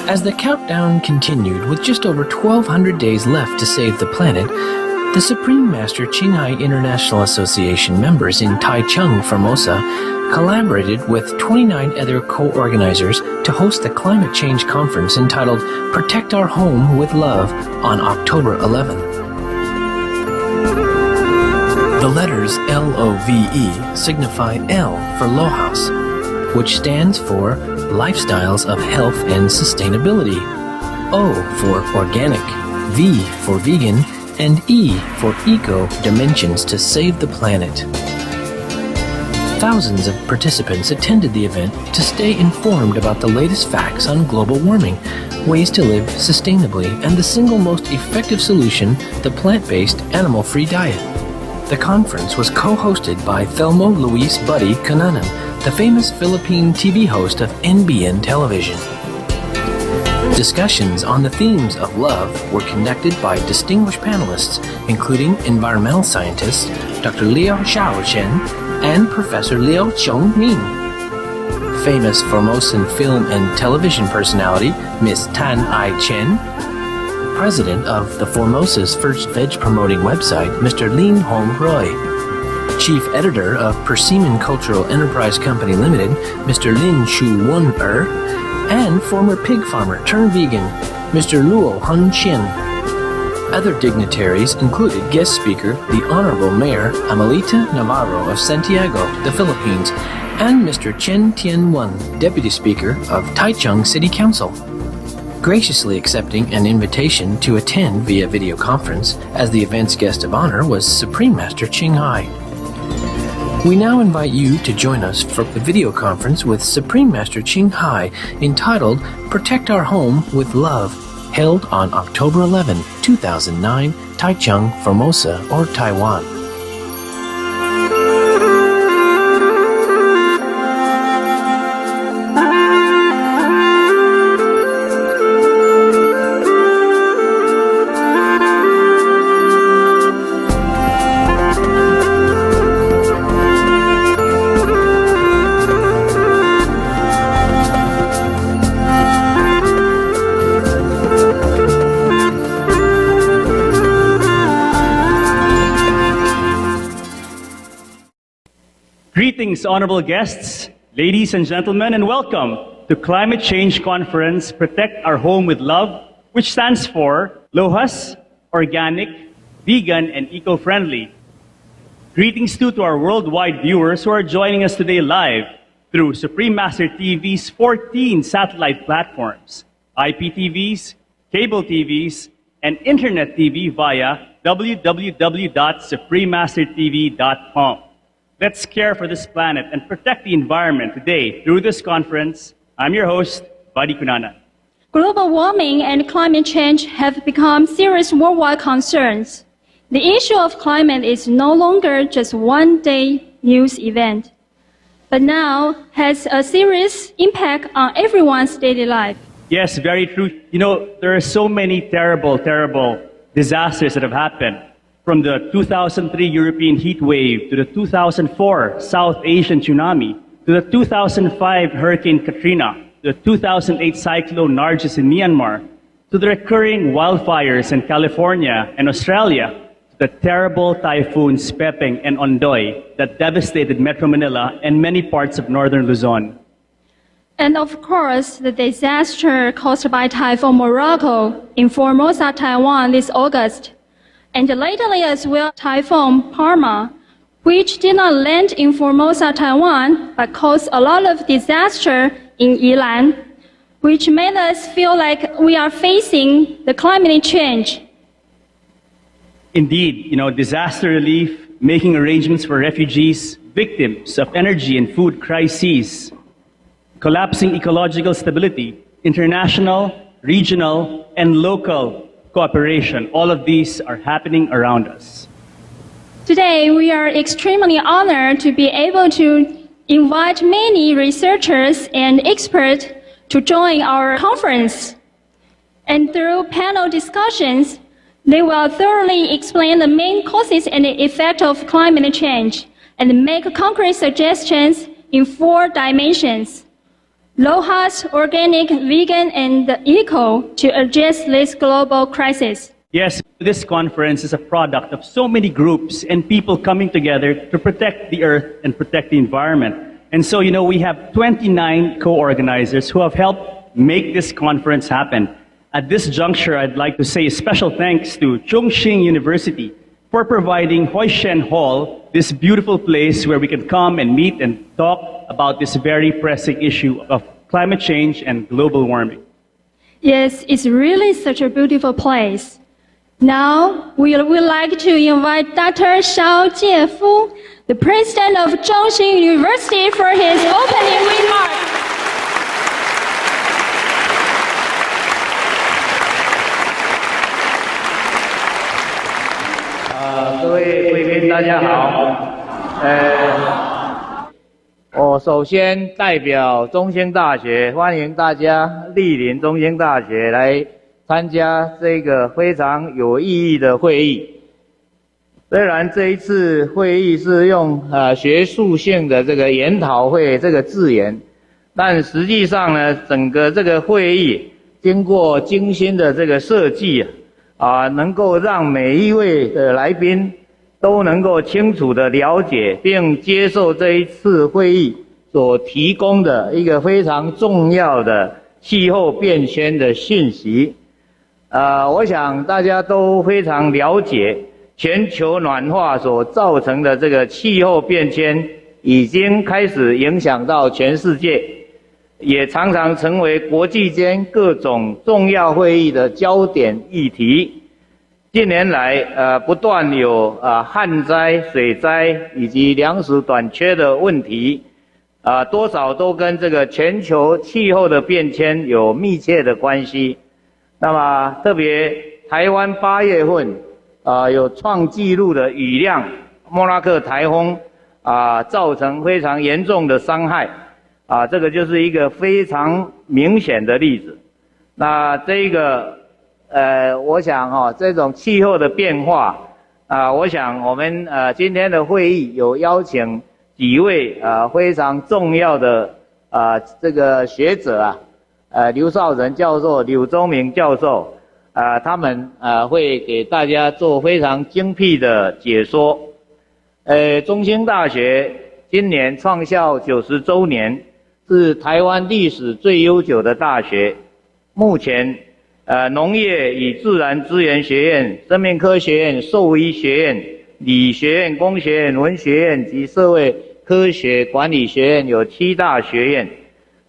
As the countdown continued with just over 1,200 days left to save the planet, the Supreme Master Qinghai International Association members in Taichung, Formosa, collaborated with 29 other co-organizers to host the climate change conference entitled Protect Our Home with Love on October 11. The letters LOVE signify L for Lohas, which stands for Lifestyles of Health and Sustainability, O for Organic, V for Vegan, and E for Eco Dimensions to Save the Planet. Thousands of participants attended the event to stay informed about the latest facts on global warming, ways to live sustainably, and the single most effective solution, the plant-based, animal-free diet. The conference was co-hosted by Thelmo Luis Buddy Cunanan, the famous Philippine TV host of NBN television. Discussions on the themes of love were conducted by distinguished panelists, including environmental scientist Dr. Liu Xiaochen and Professor Liu Chongming. Famous Formosan film and television personality Miss Tan Ai Chen, President of the Formosa's first veg-promoting website, Mr. Lin Hong Roy, Chief Editor of Persimmon Cultural Enterprise Company Limited, Mr. Lin Shu Wen-er, and former pig farmer turned vegan, Mr. Luo Hun Qian. Other dignitaries included guest speaker, the Honorable Mayor Amelita Navarro of Santiago, the Philippines, and Mr. Chen Tian-wen, Deputy Speaker of Taichung City Council. Graciously accepting an invitation to attend via video conference as the event's guest of honor was Supreme Master Qinghai. We now invite you to join us for the video conference with Supreme Master Qinghai entitled Protect Our Home with Love, held on October 11, 2009, Taichung, Formosa, or Taiwan. Greetings, honorable guests, ladies and gentlemen, and welcome to Climate Change Conference Protect Our Home with Love, which stands for Lohas, Organic, Vegan, and Eco-Friendly. Greetings too to our worldwide viewers who are joining us today live through Supreme Master TV's 14 satellite platforms, IPTVs, cable TVs, and Internet TV via www.suprememastertv.com. Let's care for this planet and protect the environment today through this conference. I'm your host, Buddy Cunanan. Global warming and climate change have become serious worldwide concerns. The issue of climate is no longer just one-day news event, but now has a serious impact on everyone's daily life. Yes, very true. You know, there are so many terrible disasters that have happened. From the 2003 European heat wave to the 2004 South Asian tsunami to the 2005 Hurricane Katrina, the 2008 cyclone Nargis in Myanmar, to the recurring wildfires in California and Australia, to the terrible typhoons Pepeng and Ondoy that devastated Metro Manila and many parts of northern Luzon. And of course, the disaster caused by Typhoon Morocco in Formosa, Taiwan this August. And lately as well, Typhoon Parma, which did not land in Formosa, Taiwan, but caused a lot of disaster in Yilan, which made us feel like we are facing the climate change. Indeed, you know, disaster relief, making arrangements for refugees, victims of energy and food crises, collapsing ecological stability, international, regional, and local cooperation. All of these are happening around us. Today, we are extremely honored to be able to invite many researchers and experts to join our conference. And through panel discussions, they will thoroughly explain the main causes and the effect of climate change and make concrete suggestions in 4 dimensions: low heart, organic, vegan, and eco to address this global crisis. Yes, this conference is a product of so many groups and people coming together to protect the earth and protect the environment. And so, we have 29 co-organizers who have helped make this conference happen. At this juncture, I'd like to say a special thanks to Chongqing University for providing Hoishen Hall, this beautiful place where we can come and meet and talk about this very pressing issue of climate change and global warming. Yes, it's really such a beautiful place. Now, we would like to invite Dr. Shao Jiefu, the president of Chongqing University, for his opening remarks. 各位贵宾，大家好。我首先代表中兴大学欢迎大家莅临中兴大学来参加这个非常有意义的会议。虽然这一次会议是用学术性的这个研讨会这个字眼，但实际上呢，整个这个会议经过精心的这个设计能够让每一位的来宾都能够清楚地了解并接受这一次会议所提供的一个非常重要的气候变迁的讯息。我想大家都非常了解全球暖化所造成的这个气候变迁已经开始影响到全世界，也常常成为国际间各种重要会议的焦点议题。近年来，不断有旱灾、水灾以及粮食短缺的问题，多少都跟这个全球气候的变迁有密切的关系。那么，特别台湾8月份，有创纪录的雨量，莫拉克台风，造成非常严重的伤害，这个就是一个非常明显的例子。那这个。我想这种气候的变化我想我们今天的会议有邀请几位非常重要的这个学者刘少仁教授、柳宗明教授他们会给大家做非常精辟的解说。中兴大学今年创校90周年，是台湾历史最悠久的大学。目前农业与自然资源学院、生命科学院、兽医学院、理学院、工学院、文学院及社会科学管理学院有7大学院，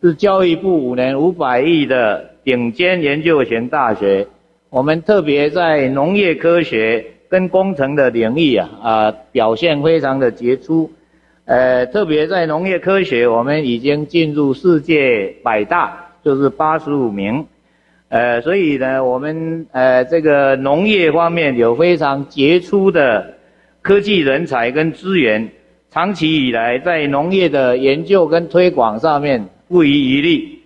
是教育部5年500亿的顶尖研究型大学。我们特别在农业科学跟工程的领域表现非常的杰出。特别在农业科学，我们已经进入世界100大，就是85名。所以呢，我们这个农业方面有非常杰出的科技人才跟资源，长期以来在农业的研究跟推广上面不遗余力。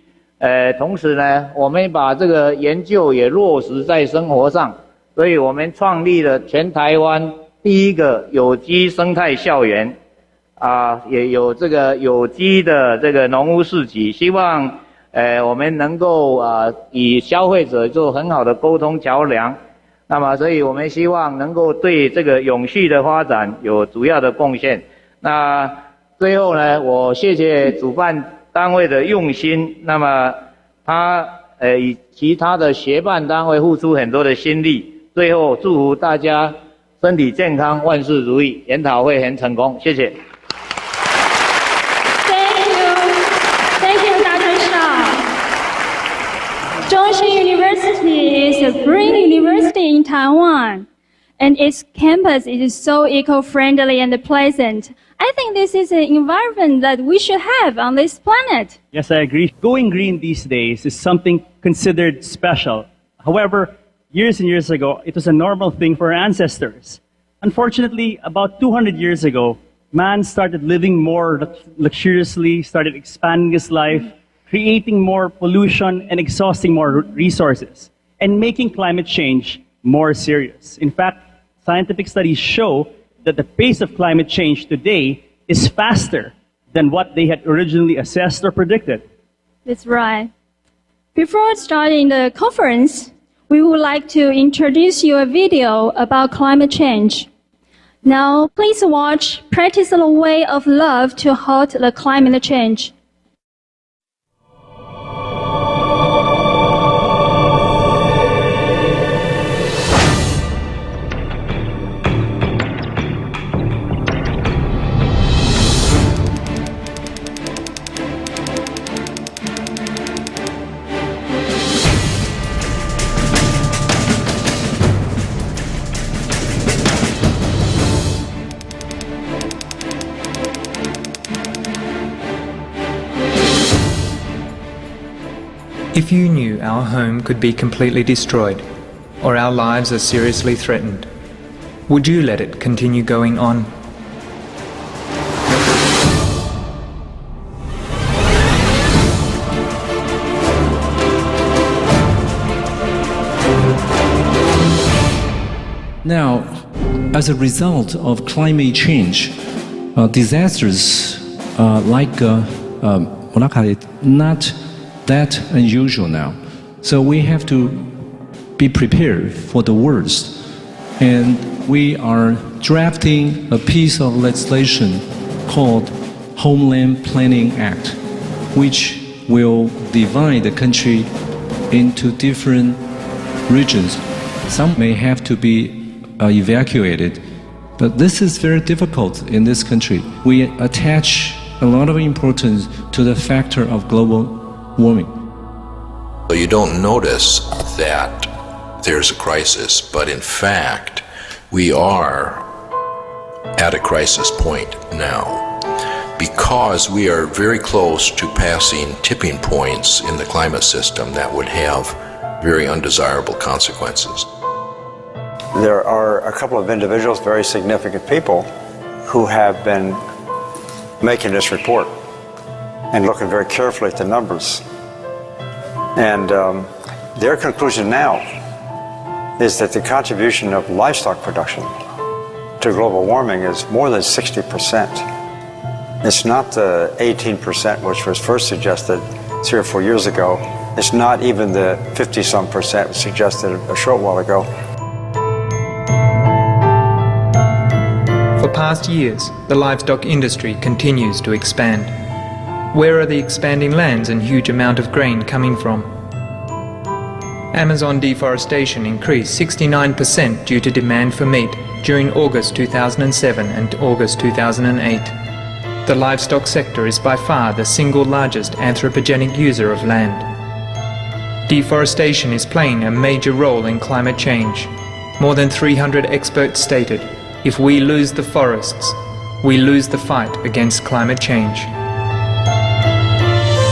同时呢，我们把这个研究也落实在生活上，所以我们创立了全台湾第一个有机生态校园，也有这个有机的这个农屋市集，希望我们能够与消费者做很好的沟通桥梁。那么所以我们希望能够对这个永续的发展有主要的贡献。那最后呢，我谢谢主办单位的用心，那么他以其他的协办单位付出很多的心力，最后祝福大家身体健康，万事如意，研讨会很成功，谢谢。Zhongxing University is a green university in Taiwan, and its campus is so eco-friendly and pleasant. I think this is an environment that we should have on this planet. Yes, I agree. Going green these days is something considered special. However, years and years ago, it was a normal thing for our ancestors. Unfortunately, about 200 years ago, man started living more luxuriously, started expanding his life, creating more pollution and exhausting more resources, and making climate change more serious. In fact, scientific studies show that the pace of climate change today is faster than what they had originally assessed or predicted. That's right. Before starting the conference, we would like to introduce you a video about climate change. Now, please watch Practice the Way of Love to Halt the Climate Change. If you knew our home could be completely destroyed, or our lives are seriously threatened, would you let it continue going on? Now, as a result of climate change, disasters like not that unusual now. So we have to be prepared for the worst. And we are drafting a piece of legislation called Homeland Planning Act, which will divide the country into different regions. Some may have to be evacuated, but this is very difficult in this country. We attach a lot of importance to the factor of global warming. So you don't notice that there's a crisis, but in fact, we are at a crisis point now because we are very close to passing tipping points in the climate system that would have very undesirable consequences. There are a couple of individuals, very significant people, who have been making this report and looking very carefully at the numbers. And their conclusion now is that the contribution of livestock production to global warming is more than 60%. It's not the 18% which was first suggested 3 or 4 years ago. It's not even the 50-some percent suggested a short while ago. For past years, the livestock industry continues to expand. Where are the expanding lands and huge amount of grain coming from? Amazon deforestation increased 69% due to demand for meat during August 2007 and August 2008. The livestock sector is by far the single largest anthropogenic user of land. Deforestation is playing a major role in climate change. More than 300 experts stated, if we lose the forests, we lose the fight against climate change.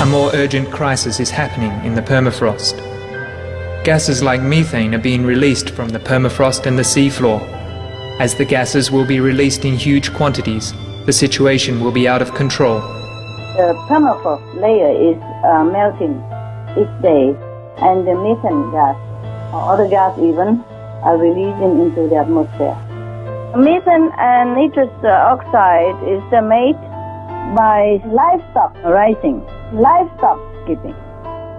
A more urgent crisis is happening in the permafrost. Gases like methane are being released from the permafrost and the seafloor. As the gases will be released in huge quantities, the situation will be out of control. The permafrost layer is melting each day, and the methane gas, or other gas even, are releasing into the atmosphere. Methane and nitrous oxide is made by livestock rising, livestock skipping.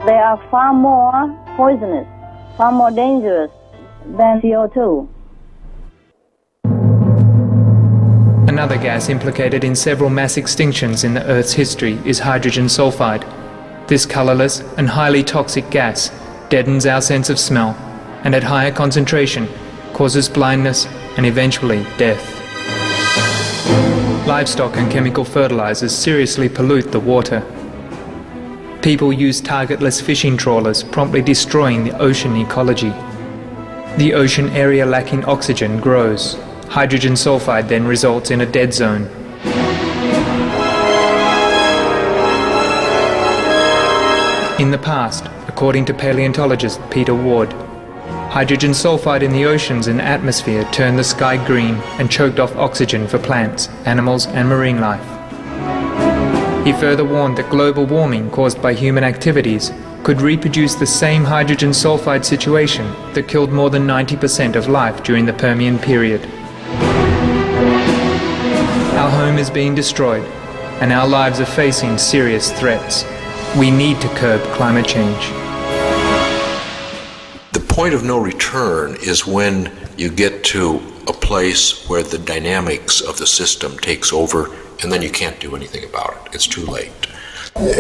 They are far more poisonous, far more dangerous than CO2. Another gas implicated in several mass extinctions in the Earth's history is hydrogen sulfide. This colourless and highly toxic gas deadens our sense of smell and at higher concentration causes blindness and eventually death. Livestock and chemical fertilizers seriously pollute the water. People use targetless fishing trawlers, promptly destroying the ocean ecology. The ocean area lacking oxygen grows. Hydrogen sulfide then results in a dead zone. In the past, according to paleontologist Peter Ward, hydrogen sulfide in the oceans and atmosphere turned the sky green and choked off oxygen for plants, animals and marine life. He further warned that global warming caused by human activities could reproduce the same hydrogen sulfide situation that killed more than 90% of life during the Permian period. Our home is being destroyed. and our lives are facing serious threats. We need to curb climate change. The point of no return is when you get to a place where the dynamics of the system takes over and then you can't do anything about it. It's too late.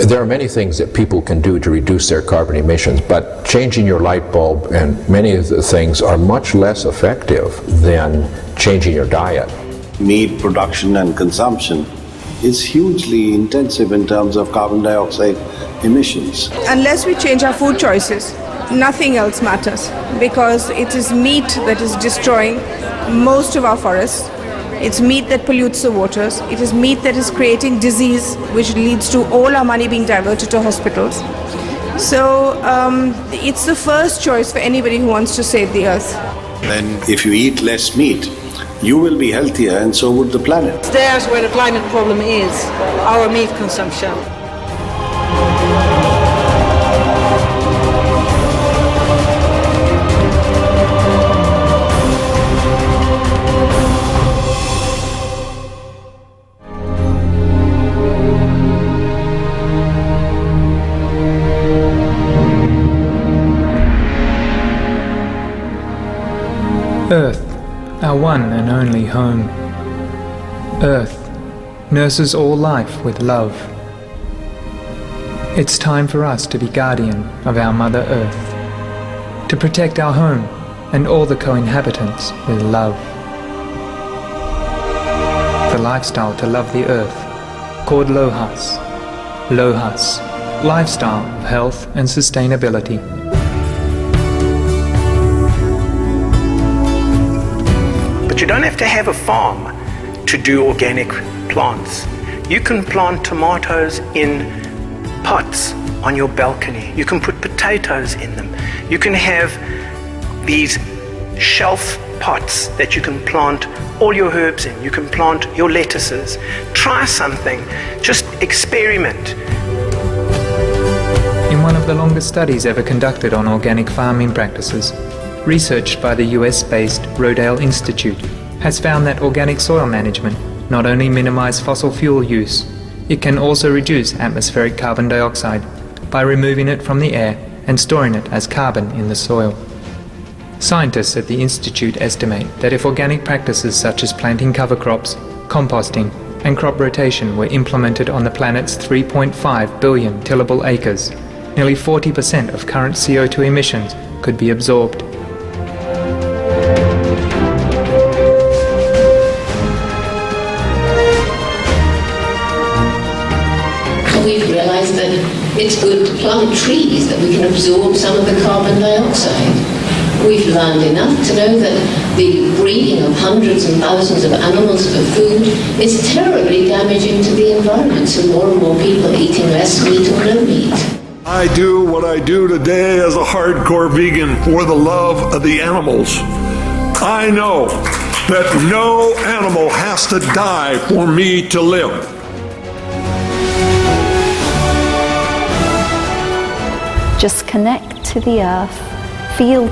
There are many things that people can do to reduce their carbon emissions, but changing your light bulb and many of the things are much less effective than changing your diet. Meat production and consumption is hugely intensive in terms of carbon dioxide emissions. Unless we change our food choices, nothing else matters, because it is meat that is destroying most of our forests. It's meat that pollutes the waters. It is meat that is creating disease, which leads to all our money being diverted to hospitals. So it's the first choice for anybody who wants to save the earth. Then if you eat less meat, you will be healthier and so would the planet. There's where the climate problem is, our meat consumption. Earth, our one and only home. Earth nurses all life with love. It's time for us to be guardian of our Mother Earth, to protect our home and all the co-inhabitants with love. The lifestyle to love the Earth, called Lohas. Lohas, lifestyle of health and sustainability. But you don't have to have a farm to do organic plants. You can plant tomatoes in pots on your balcony. You can put potatoes in them. You can have these shelf pots that you can plant all your herbs in. You can plant your lettuces. Try something. Just experiment. In one of the longest studies ever conducted on organic farming practices, researched by the US-based Rodale Institute, has found that organic soil management not only minimizes fossil fuel use, it can also reduce atmospheric carbon dioxide by removing it from the air and storing it as carbon in the soil. Scientists at the Institute estimate that if organic practices such as planting cover crops, composting, and crop rotation were implemented on the planet's 3.5 billion tillable acres, nearly 40% of current CO2 emissions could be absorbed. We've realised that it's good to plant trees, that we can absorb some of the carbon dioxide. We've learned enough to know that the breeding of hundreds and thousands of animals for food is terribly damaging to the environment, so more and more people are eating less meat or no meat. I do what I do today as a hardcore vegan for the love of the animals. I know that no animal has to die for me to live. Just connect to the earth, feel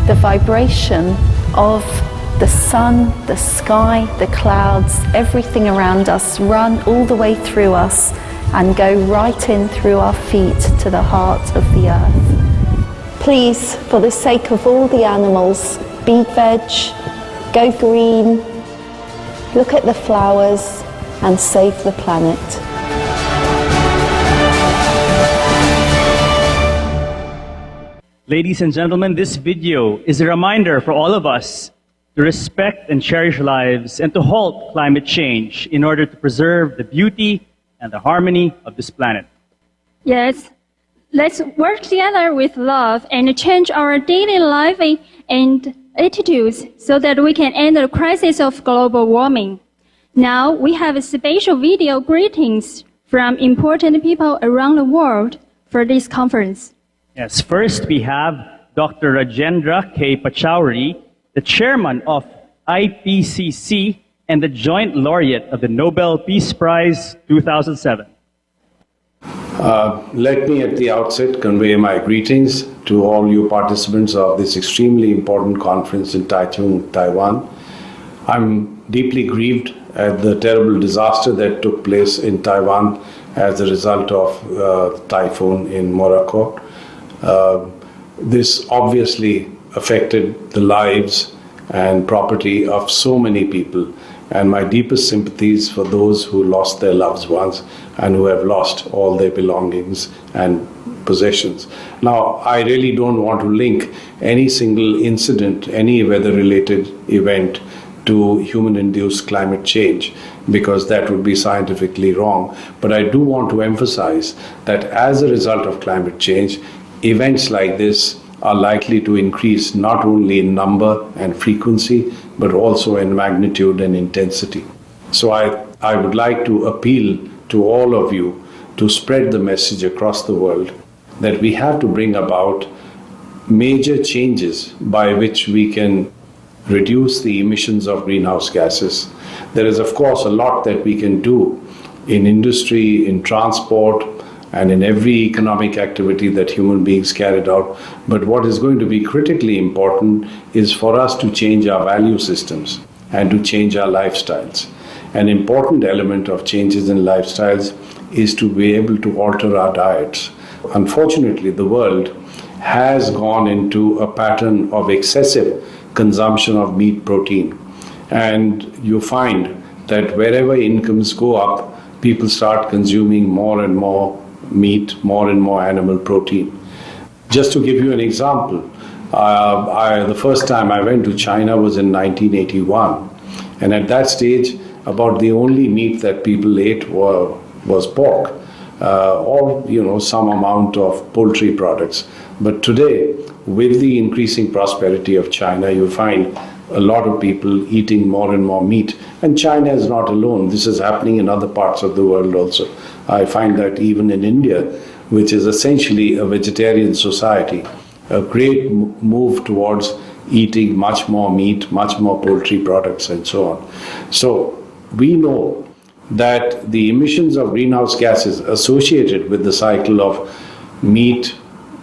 the vibration of the sun, the sky, the clouds, everything around us, run all the way through us and go right in through our feet to the heart of the earth. Please, for the sake of all the animals, be veg, go green, look at the flowers and save the planet. Ladies and gentlemen, this video is a reminder for all of us to respect and cherish lives and to halt climate change in order to preserve the beauty and the harmony of this planet. Yes, let's work together with love and change our daily life and attitudes so that we can end the crisis of global warming. Now we have a special video greetings from important people around the world for this conference. Yes, first we have Dr. Rajendra K. Pachauri, the chairman of IPCC and the joint laureate of the Nobel Peace Prize 2007. Let me at the outset convey my greetings to all you participants of this extremely important conference in Taichung, Taiwan. I'm deeply grieved at the terrible disaster that took place in Taiwan as a result of typhoon in Morocco. This obviously affected the lives and property of so many people, and my deepest sympathies for those who lost their loved ones and who have lost all their belongings and possessions. Now, I really don't want to link any single incident, any weather-related event to human-induced climate change, because that would be scientifically wrong. But I do want to emphasize that as a result of climate change, events like this are likely to increase not only in number and frequency, but also in magnitude and intensity. So I would like to appeal to all of you to spread the message across the world that we have to bring about major changes by which we can reduce the emissions of greenhouse gases. There is, of course, a lot that we can do in industry, in transport, and in every economic activity that human beings carried out. But what is going to be critically important is for us to change our value systems and to change our lifestyles. An important element of changes in lifestyles is to be able to alter our diets. Unfortunately, the world has gone into a pattern of excessive consumption of meat protein. And you find that wherever incomes go up, people start consuming more and more meat, more and more animal protein. Just to give you an example, the first time I went to China was in 1981. And at that stage, about the only meat that people ate was pork, or some amount of poultry products. But today, with the increasing prosperity of China, you find a lot of people eating more and more meat. And China is not alone. This is happening in other parts of the world also. I find that even in India, which is essentially a vegetarian society, a great move towards eating much more meat, much more poultry products, and so on. So we know that the emissions of greenhouse gases associated with the cycle of meat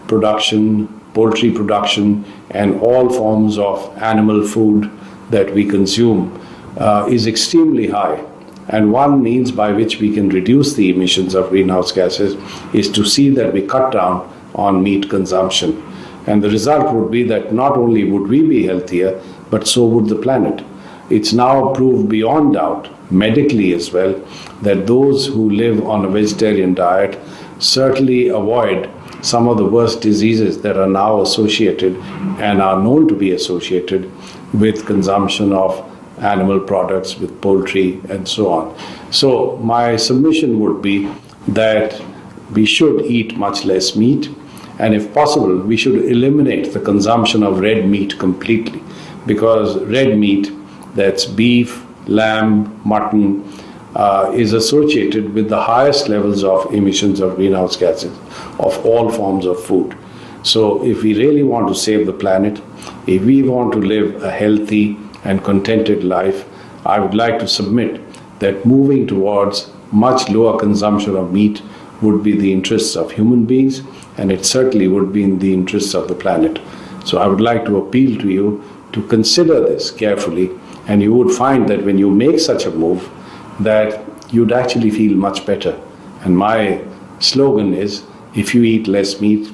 production, poultry production, and all forms of animal food that we consume is extremely high. And one means by which we can reduce the emissions of greenhouse gases is to see that we cut down on meat consumption. And the result would be that not only would we be healthier, but so would the planet. It's now proved beyond doubt, medically as well, that those who live on a vegetarian diet certainly avoid some of the worst diseases that are now associated and are known to be associated with consumption of animal products, with poultry, and so on. So my submission would be that we should eat much less meat, and if possible, we should eliminate the consumption of red meat completely, because red meat, that's beef, lamb, mutton, is associated with the highest levels of emissions of greenhouse gases of all forms of food. So if we really want to save the planet, if we want to live a healthy and contented life, I would like to submit that moving towards much lower consumption of meat would be the interests of human beings, and it certainly would be in the interests of the planet. So I would like to appeal to you to consider this carefully, and you would find that when you make such a move, that you'd actually feel much better. And my slogan is, if you eat less meat,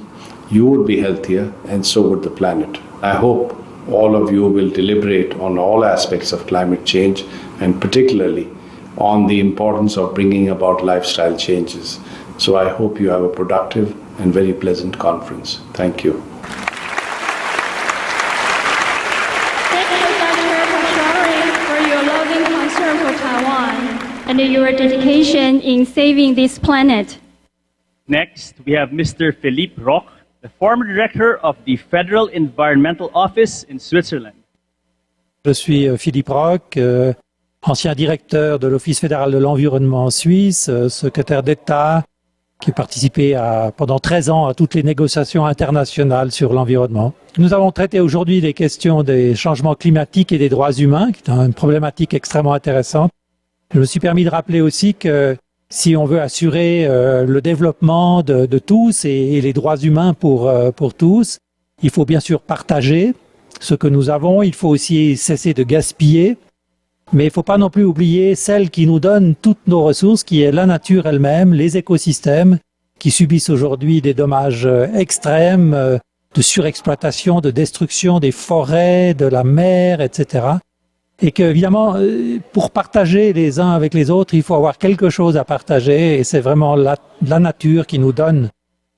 you would be healthier, and so would the planet. I hope all of you will deliberate on all aspects of climate change, and particularly on the importance of bringing about lifestyle changes. So I hope you have a productive and very pleasant conference. Thank you. Thank you, Dr. Pachauri, for your loving concern for Taiwan and your dedication in saving this planet. Next, we have Mr. Philippe Roch, the former director of the Federal Environmental Office in Switzerland. Je suis Philippe Roch, ancien directeur de l'Office fédéral de l'environnement suisse, secrétaire d'État, qui a participé pendant 13 ans à toutes les négociations internationales sur l'environnement. Nous avons traité aujourd'hui les questions des changements climatiques et des droits humains, qui est une problématique extrêmement intéressante. Je me suis permis de rappeler aussi que si on veut assurer le développement de tous et les droits humains pour tous, il faut bien sûr partager ce que nous avons. Il faut aussi cesser de gaspiller. Mais il ne faut pas non plus oublier celle qui nous donne toutes nos ressources, qui est la nature elle-même, les écosystèmes, qui subissent aujourd'hui des dommages extrêmes, de surexploitation, de destruction des forêts, de la mer, etc. Et que, évidemment, pour partager les uns avec les autres, il faut avoir quelque chose à partager, et c'est vraiment la nature qui nous donne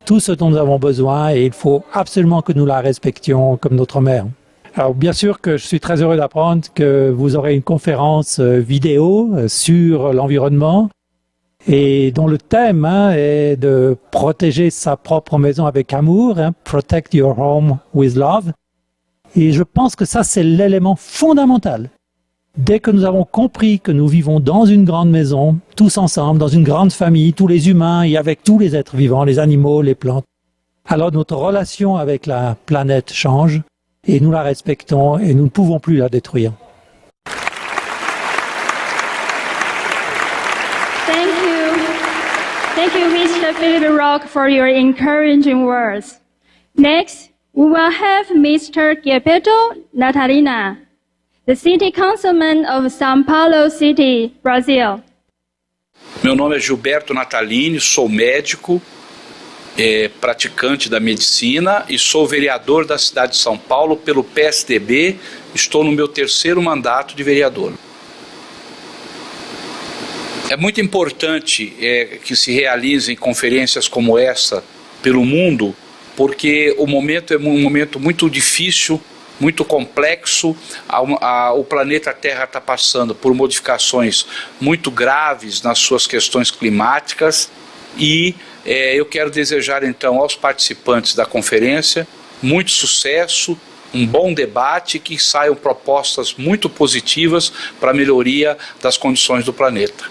tout ce dont nous avons besoin, et il faut absolument que nous la respections comme notre mère. Alors bien sûr que je suis très heureux d'apprendre que vous aurez une conférence vidéo sur l'environnement et dont le thème est de protéger sa propre maison avec amour, Protect your home with love. Et je pense que ça c'est l'élément fondamental. Dès que nous avons compris que nous vivons dans une grande maison, tous ensemble, dans une grande famille, tous les humains et avec tous les êtres vivants, les animaux, les plantes, alors notre relation avec la planète change. Et nous la respectons et nous ne pouvons plus la détruire. Thank you, Mr. Philip Rock, for your encouraging words. Next, we will have Mr. Gilberto Natalina, the City Councilman of São Paulo City, Brazil. Meu nome é Gilberto Natalini, sou médico, praticante da medicina e sou vereador da cidade de São Paulo pelo PSDB, estou no meu 3º mandato de vereador. É muito importante que se realizem conferências como essa pelo mundo, porque o momento é um momento muito difícil, muito complexo. O planeta Terra está passando por modificações muito graves nas suas questões climáticas e eu quero desejar então aos participantes da conferência muito sucesso, um bom debate, que saiam propostas muito positivas para a melhoria das condições do planeta.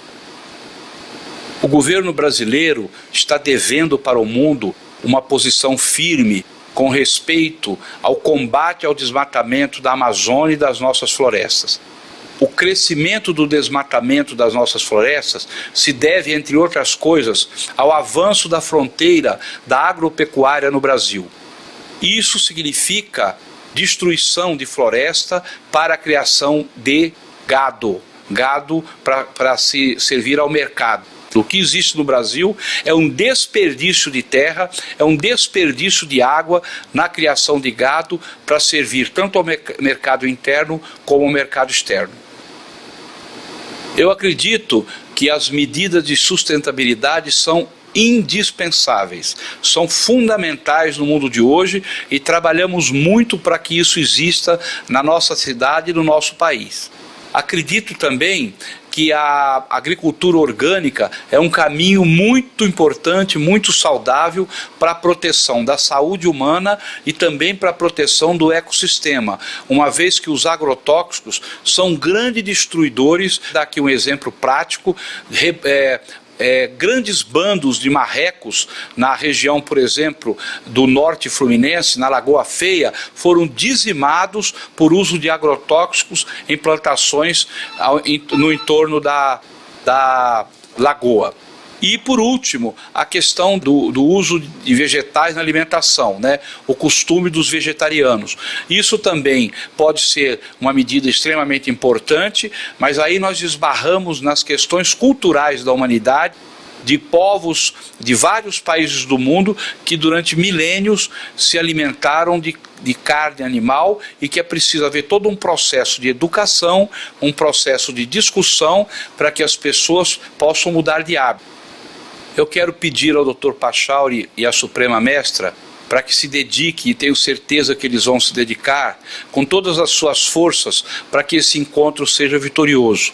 O governo brasileiro está devendo para o mundo uma posição firme com respeito ao combate ao desmatamento da Amazônia e das nossas florestas. O crescimento do desmatamento das nossas florestas se deve, entre outras coisas, ao avanço da fronteira da agropecuária no Brasil. Isso significa destruição de floresta para a criação de gado para se servir ao mercado. O que existe no Brasil é um desperdício de terra, é um desperdício de água na criação de gado para servir tanto ao mercado interno como ao mercado externo. Eu acredito que as medidas de sustentabilidade são indispensáveis, são fundamentais no mundo de hoje e trabalhamos muito para que isso exista na nossa cidade e no nosso país. Acredito também que a agricultura orgânica é um caminho muito importante, muito saudável para a proteção da saúde humana e também para a proteção do ecossistema, uma vez que os agrotóxicos são grandes destruidores. Dá aqui um exemplo prático, grandes bandos de marrecos na região, por exemplo, do norte fluminense, na Lagoa Feia, foram dizimados por uso de agrotóxicos em plantações no entorno da lagoa. E, por último, a questão do uso de vegetais na alimentação, o costume dos vegetarianos. Isso também pode ser uma medida extremamente importante, mas aí nós esbarramos nas questões culturais da humanidade, de povos de vários países do mundo que durante milênios se alimentaram de carne animal e que é preciso haver todo um processo de educação, um processo de discussão para que as pessoas possam mudar de hábito. Eu quero pedir ao Dr. Pachauri e à Suprema Mestra para que se dedique, e tenho certeza que eles vão se dedicar, com todas as suas forças, para que esse encontro seja vitorioso.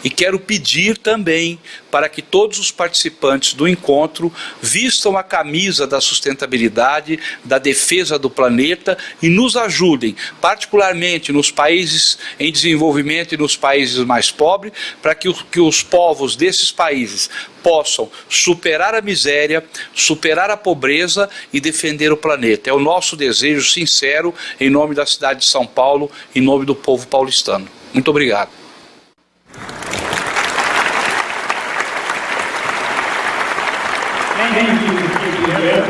E quero pedir também para que todos os participantes do encontro vistam a camisa da sustentabilidade, da defesa do planeta e nos ajudem, particularmente nos países em desenvolvimento e nos países mais pobres, para que os povos desses países possam superar a miséria, superar a pobreza e defender o planeta. É o nosso desejo sincero em nome da cidade de São Paulo, em nome do povo paulistano. Muito obrigado. Thank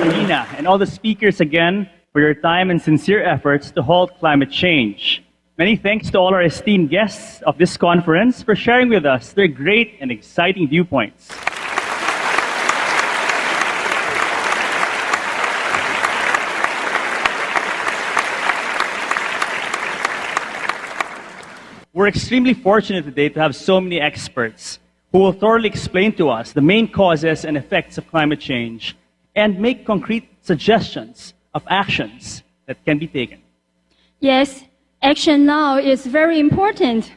you, Nina, and all the speakers again for your time and sincere efforts to halt climate change. Many thanks to all our esteemed guests of this conference for sharing with us their great and exciting viewpoints. We're extremely fortunate today to have so many experts who will thoroughly explain to us the main causes and effects of climate change and make concrete suggestions of actions that can be taken. Yes, action now is very important.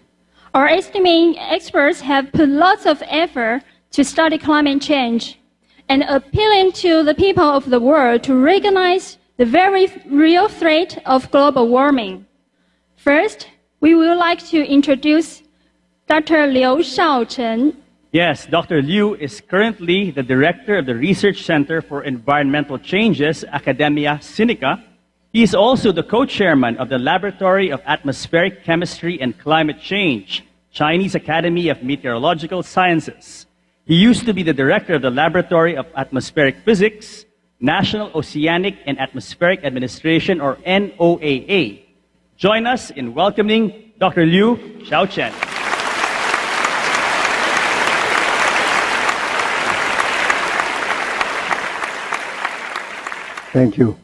Our estimating experts have put lots of effort to study climate change and appealing to the people of the world to recognize the very real threat of global warming. First, we would like to introduce Dr. Liu Shaochen. Yes, Dr. Liu is currently the director of the Research Center for Environmental Changes, Academia Sinica. He is also the co-chairman of the Laboratory of Atmospheric Chemistry and Climate Change, Chinese Academy of Meteorological Sciences. He used to be the director of the Laboratory of Atmospheric Physics, National Oceanic and Atmospheric Administration, or NOAA. Join us in welcoming Dr. Liu Shaochen. Thank you.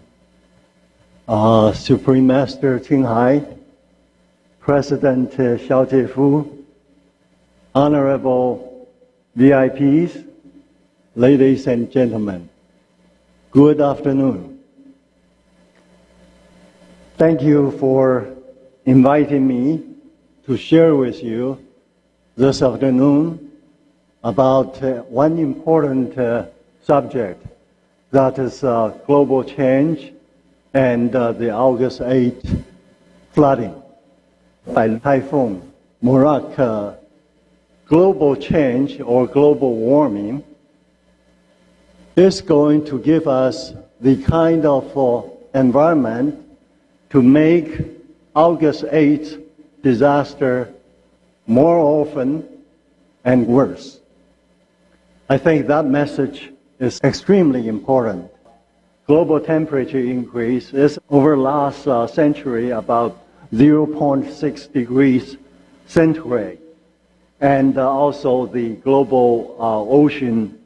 Supreme Master Qinghai, President Xiao Jiefu, Honorable VIPs, ladies and gentlemen, good afternoon. Thank you for inviting me to share with you this afternoon about one important subject, that is global change and the August 8 flooding by Typhoon Morak. Global change or global warming is going to give us the kind of environment to make August 8 disaster more often and worse. I think that message is extremely important. Global temperature increase is over last century about 0.6 degrees centigrade. And also the global ocean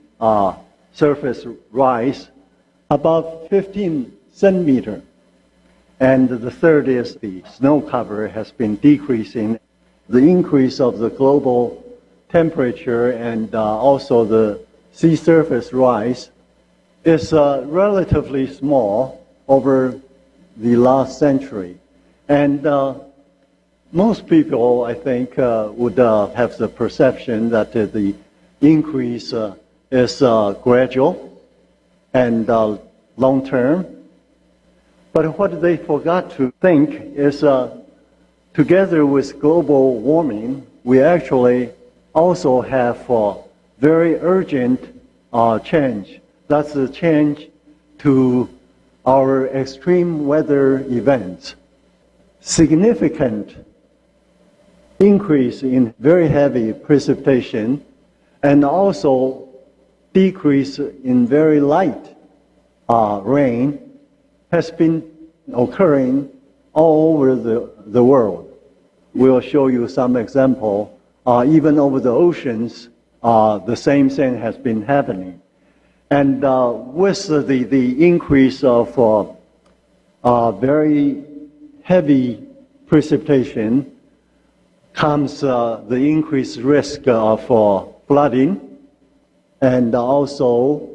surface rise about 15 centimeters. And the third is the snow cover has been decreasing. The increase of the global temperature and also the sea surface rise is relatively small over the last century. And most people, I think, would have the perception that the increase is gradual and long-term. But what they forgot to think is together with global warming, we actually also have very urgent change. That's the change to our extreme weather events. Significant increase in very heavy precipitation and also decrease in very light rain has been occurring all over the world. We'll show you some example. Even over the oceans, the same thing has been happening. And with the increase of very heavy precipitation comes the increased risk of flooding and also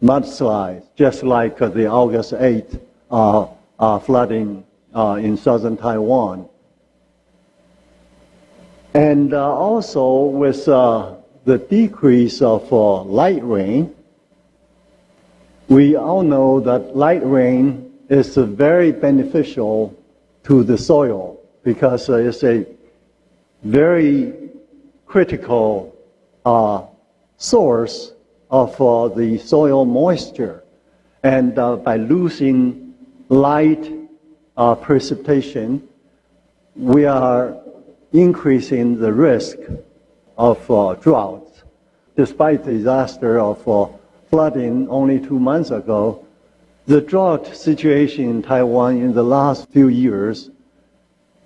mudslides, just like the August 8 flooding in southern Taiwan. And also with the decrease of light rain, we all know that light rain is very beneficial to the soil because it's a very critical source of the soil moisture. And by losing light precipitation, we are increasing the risk of droughts. Despite the disaster of flooding only 2 months ago, the drought situation in Taiwan in the last few years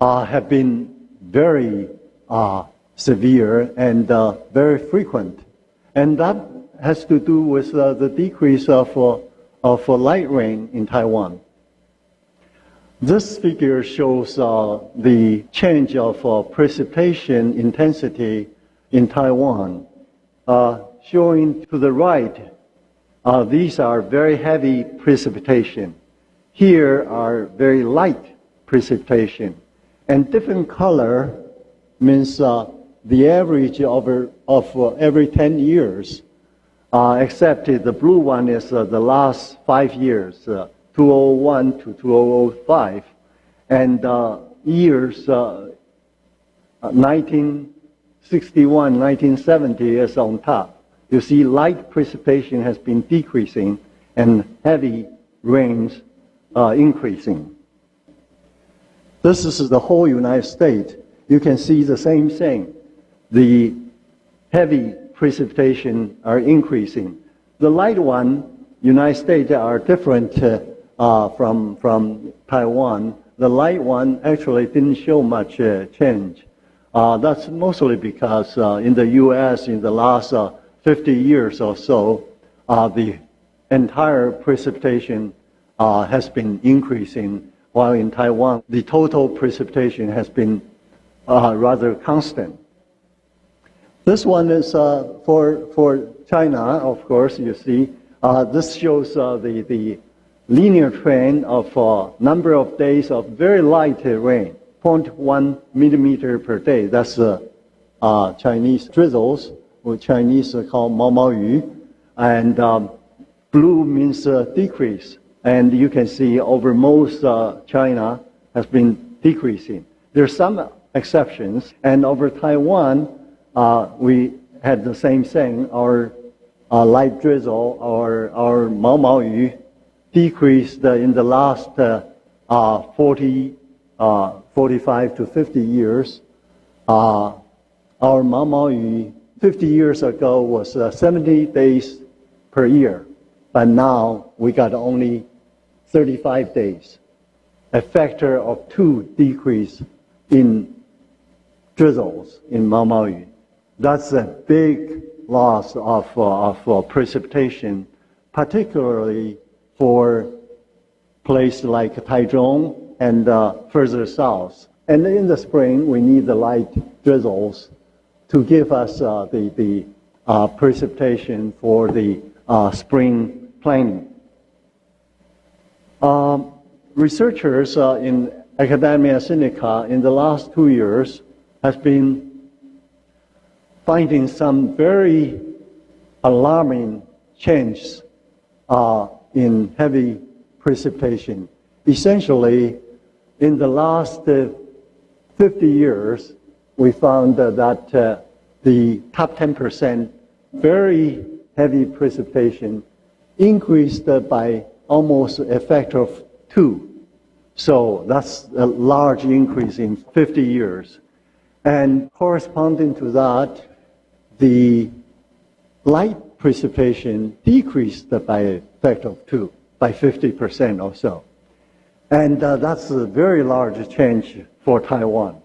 have been very severe and very frequent. And that has to do with the decrease of light rain in Taiwan. This figure shows the change of precipitation intensity in Taiwan. Showing to the right, these are very heavy precipitation. Here are very light precipitation. And different color means the average of every 10 years, except the blue one is the last 5 years, 2001 to 2005, and years 1961, 1970 is on top. You see light precipitation has been decreasing and heavy rains increasing. This is the whole United States. You can see the same thing. The heavy precipitation are increasing. The light one, United States, are different from Taiwan. The light one actually didn't show much change. That's mostly because in the U.S. in the last 50 years or so, the entire precipitation has been increasing, while in Taiwan, the total precipitation has been rather constant. This one is for China, of course, you see. This shows the linear trend of number of days of very light rain, 0.1 millimeter per day. That's Chinese drizzles, or Chinese called Mao Mao Yu. And blue means decrease. And you can see over most China has been decreasing. There's some exceptions. And over Taiwan, we had the same thing. Our light drizzle, our Mao Mao Yu, decreased in the last 45 to 50 years. Our Mao Mao Yu 50 years ago was 70 days per year, but now we got only 35 days. A factor of 2 decrease in drizzles in Mao Mao Yu. That's a big loss of precipitation, particularly for places like Taichung and further south. And in the spring, we need the light drizzles to give us the precipitation for the spring planting. Researchers in Academia Sinica in the last 2 years has been finding some very alarming changes in heavy precipitation. Essentially, in the last 50 years, we found that the top 10% very heavy precipitation increased by almost a factor of 2. So that's a large increase in 50 years. And corresponding to that, the light precipitation decreased by a factor of 2, by 50% or so. And that's a very large change for Taiwan.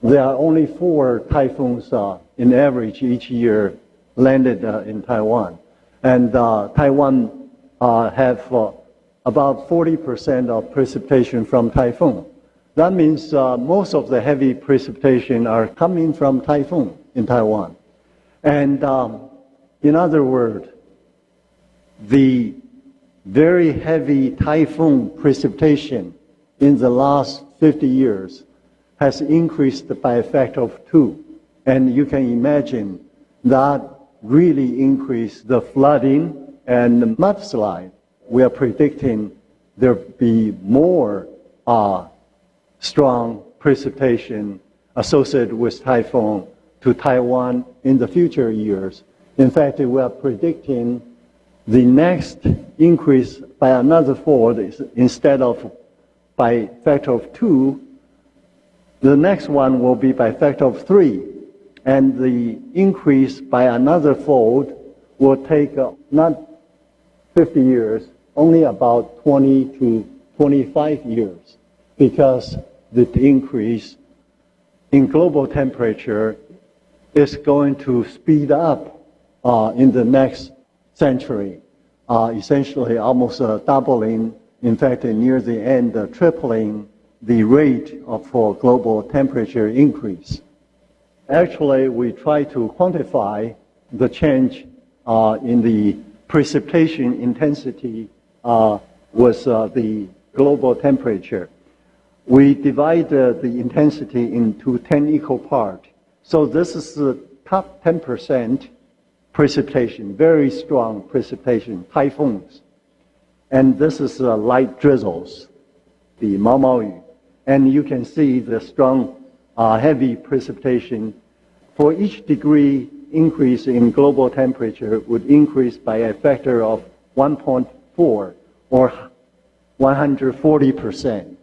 There are only 4 typhoons in average each year landed in Taiwan. And Taiwan have about 40% of precipitation from typhoon. That means most of the heavy precipitation are coming from typhoon in Taiwan. And in other words, the very heavy typhoon precipitation in the last 50 years has increased by a factor of 2. And you can imagine that really increased the flooding and the mudslide. We are predicting there will be more strong precipitation associated with typhoon to Taiwan in the future years. In fact, we are predicting the next increase by another 4 instead of by factor of 2. The next one will be by factor of 3, and the increase by another fold will take not 50 years, only about 20 to 25 years, because the increase in global temperature is going to speed up in the next century, essentially almost doubling, in fact, near the end, tripling the rate of global temperature increase. Actually, we try to quantify the change in the precipitation intensity with the global temperature. We divide the intensity into 10 equal parts. So this is the top 10% precipitation, very strong precipitation, typhoons. And this is light drizzles, the Maomaoyu. And you can see the strong, heavy precipitation. For each degree increase in global temperature would increase by a factor of 1.4 or 140%.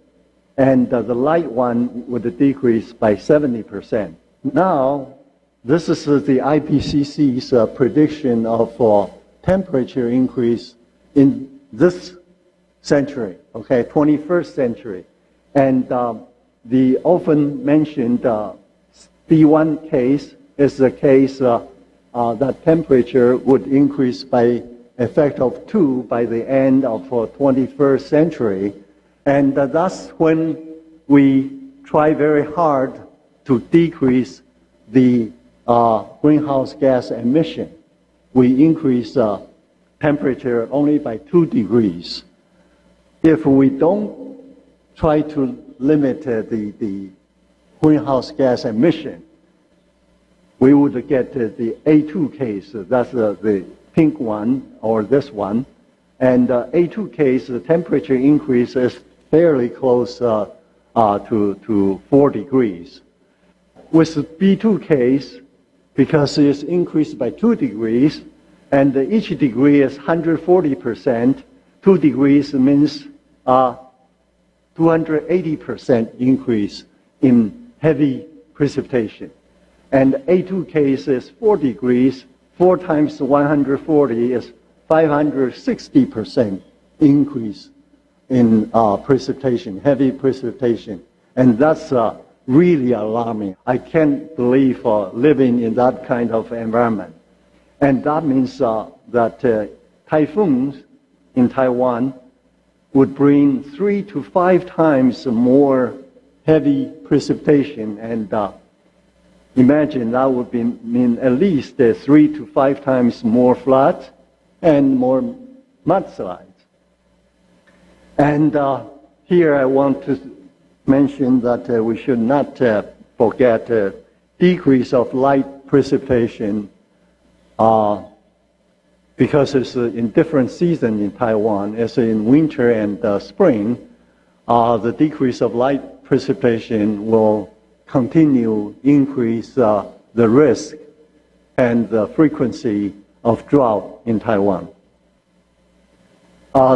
And the light one would decrease by 70%. Now, this is the IPCC's prediction of temperature increase in this century, okay, 21st century. And the often mentioned D1 case is the case that temperature would increase by a factor of 2 by the end of 21st century. And that's when we try very hard to decrease the greenhouse gas emission. We increase temperature only by 2 degrees. If we don't try to limit the greenhouse gas emission, we would get the A2 case. That's the pink one, or this one. And A2 case, the temperature increase is fairly close to 4 degrees. With the B2 case, because it's increased by 2 degrees, and each degree is 140%, 2 degrees means 280% increase in heavy precipitation. And A2 case is 4 degrees, 4 times 140 is 560% increase in precipitation, heavy precipitation. And that's really alarming. I can't believe living in that kind of environment. And that means that typhoons in Taiwan would bring 3 to 5 times more heavy precipitation. And imagine that would mean at least 3 to 5 times more floods and more mudslides. And here I want to mention that we should not forget decrease of light precipitation because it's in different seasons in Taiwan. As in winter and spring, the decrease of light precipitation will continue increase the risk and the frequency of drought in Taiwan.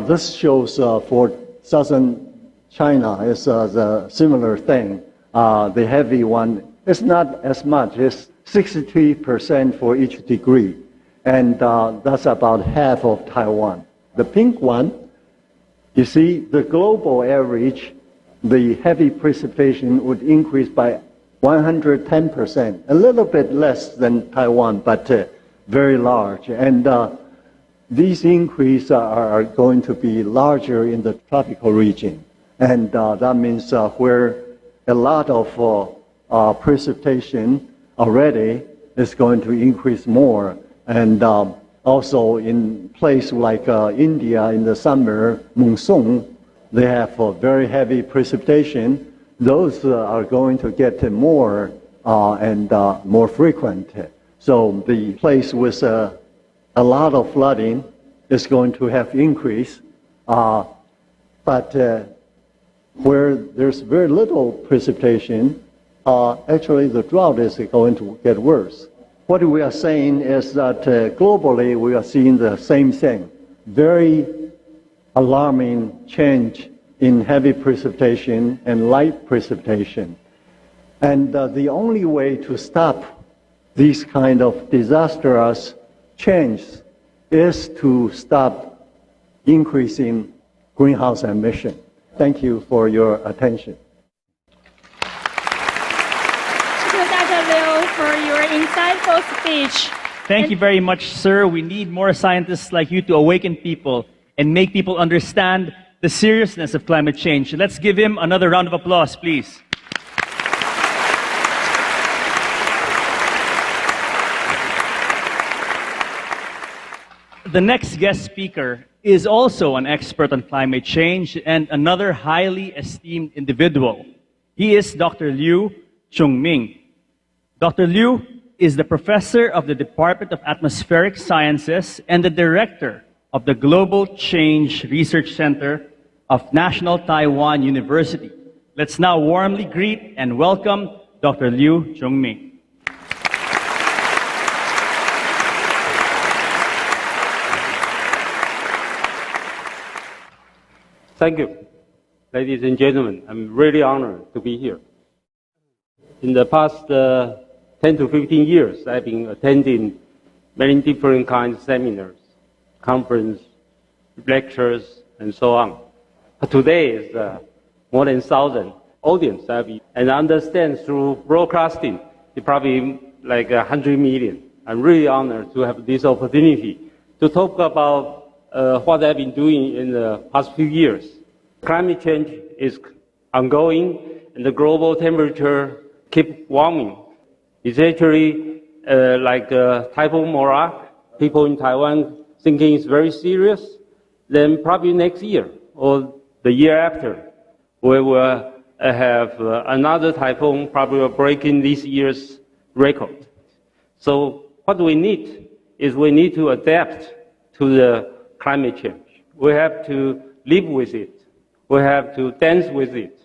This shows for southern China is the similar thing. The heavy one is not as much. It's 63% for each degree. And that's about half of Taiwan. The pink one, you see the global average, the heavy precipitation would increase by 110%, a little bit less than Taiwan, but very large. And these increases are going to be larger in the tropical region. And that means where a lot of precipitation already is going to increase more. And also in places like India in the summer monsoon, they have very heavy precipitation. Those are going to get more and more frequent. So the place with a lot of flooding is going to have increase. But where there's very little precipitation, actually the drought is going to get worse. What we are saying is that globally we are seeing the same thing. Very alarming change in heavy precipitation and light precipitation. And the only way to stop these kind of disastrous change is to stop increasing greenhouse emission. Thank you for your attention. wonderful speech. Thank you very much, sir. We need more scientists like you to awaken people and make people understand the seriousness of climate change. Let's give him another round of applause, please. The next guest speaker is also an expert on climate change and another highly esteemed individual. He is Dr. Liu Chongming. Dr. Liu is the professor of the Department of Atmospheric Sciences and the director of the Global Change Research Center of National Taiwan University. Let's now warmly greet and welcome Dr. Liu Chongming. Thank you, ladies and gentlemen. I'm really honored to be here. In the past 10 to 15 years, I've been attending many different kinds of seminars, conferences, lectures, and so on. But today is more than 1,000 audience, and I understand through broadcasting, it's probably like 100 million. I'm really honored to have this opportunity to talk about what I've been doing in the past few years. Climate change is ongoing, and the global temperature keeps warming. It's actually like Typhoon Mora. People in Taiwan thinking it's very serious. Then probably next year or the year after, we will have another typhoon probably breaking this year's record. So what we need is we need to adapt to the climate change. We have to live with it. We have to dance with it.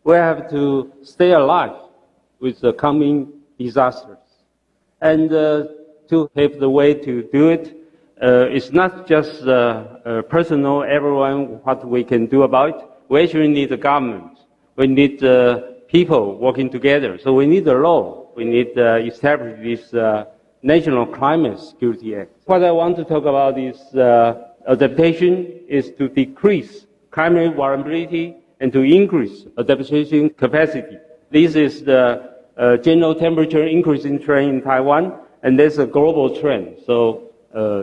We have to stay alive with the coming disasters. And to have the way to do it, it's not just personal, everyone, what we can do about it. We actually need the government. We need people working together. So we need the law. We need to establish this National Climate Security Act. What I want to talk about is adaptation is to decrease climate vulnerability and to increase adaptation capacity. This is the general temperature increasing trend in Taiwan, and there's a global trend. So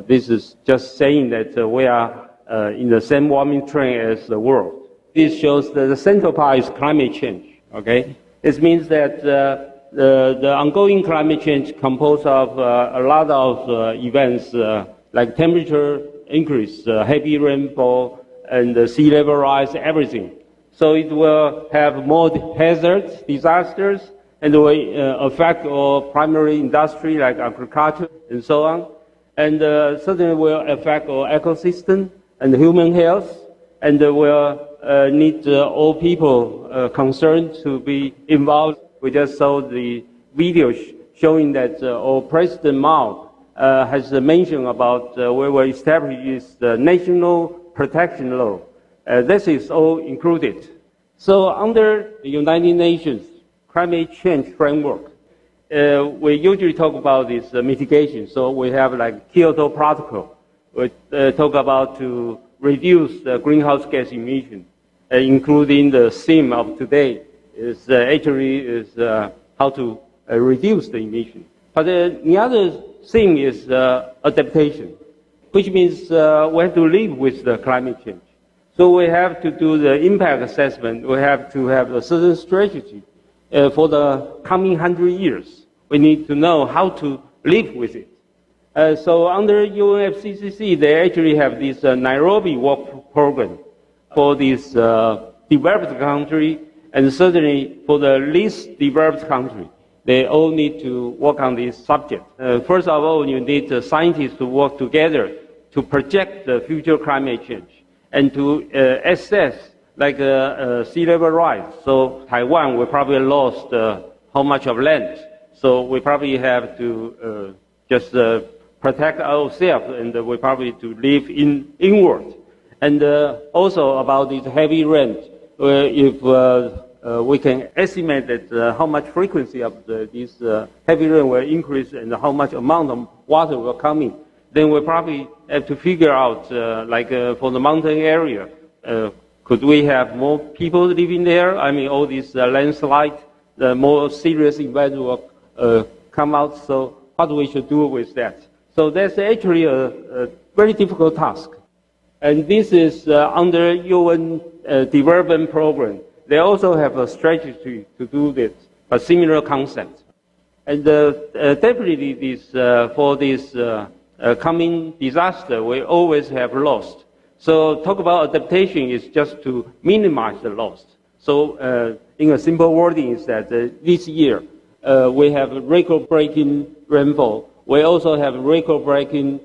this is just saying that we are in the same warming trend as the world. This shows that the central part is climate change. Okay, this means that the ongoing climate change composed of a lot of events like temperature increase, heavy rainfall, and sea level rise, everything. So it will have more hazards, disasters, and will affect our primary industry like agriculture and so on. And certainly will affect our ecosystem and human health, and will need all people concerned to be involved. We just saw the video showing that our President Mao has mentioned about we will establish the national protection law. This is all included. So under the United Nations climate change framework, we usually talk about this mitigation. So we have like Kyoto Protocol. We talk about to reduce the greenhouse gas emission, including the theme of today is actually how to reduce the emission. But the other thing is adaptation, which means we have to live with the climate change. So we have to do the impact assessment. We have to have a certain strategy for the coming 100 years. We need to know how to live with it. So under UNFCCC, they actually have this Nairobi work program for this developed country, and certainly for the least developed country. They all need to work on this subject. First of all, you need scientists to work together to project the future climate change and to assess like sea level rise. So Taiwan will probably lost how much of land. So we probably have to just protect ourselves, and we probably to live inward. And also about this heavy rain, if we can estimate that how much frequency of this heavy rain will increase and how much amount of water will come in, then we probably have to figure out, like for the mountain area, could we have more people living there? I mean, all these landslide, the more serious events will come out. So what we should do with that. So that's actually a very difficult task. And this is under UN development program. They also have a strategy to do this, a similar concept. And definitely this, for this coming disaster, we always have lost. So talk about adaptation is just to minimize the loss. So in a simple wording is that this year we have record-breaking rainfall. We also have record-breaking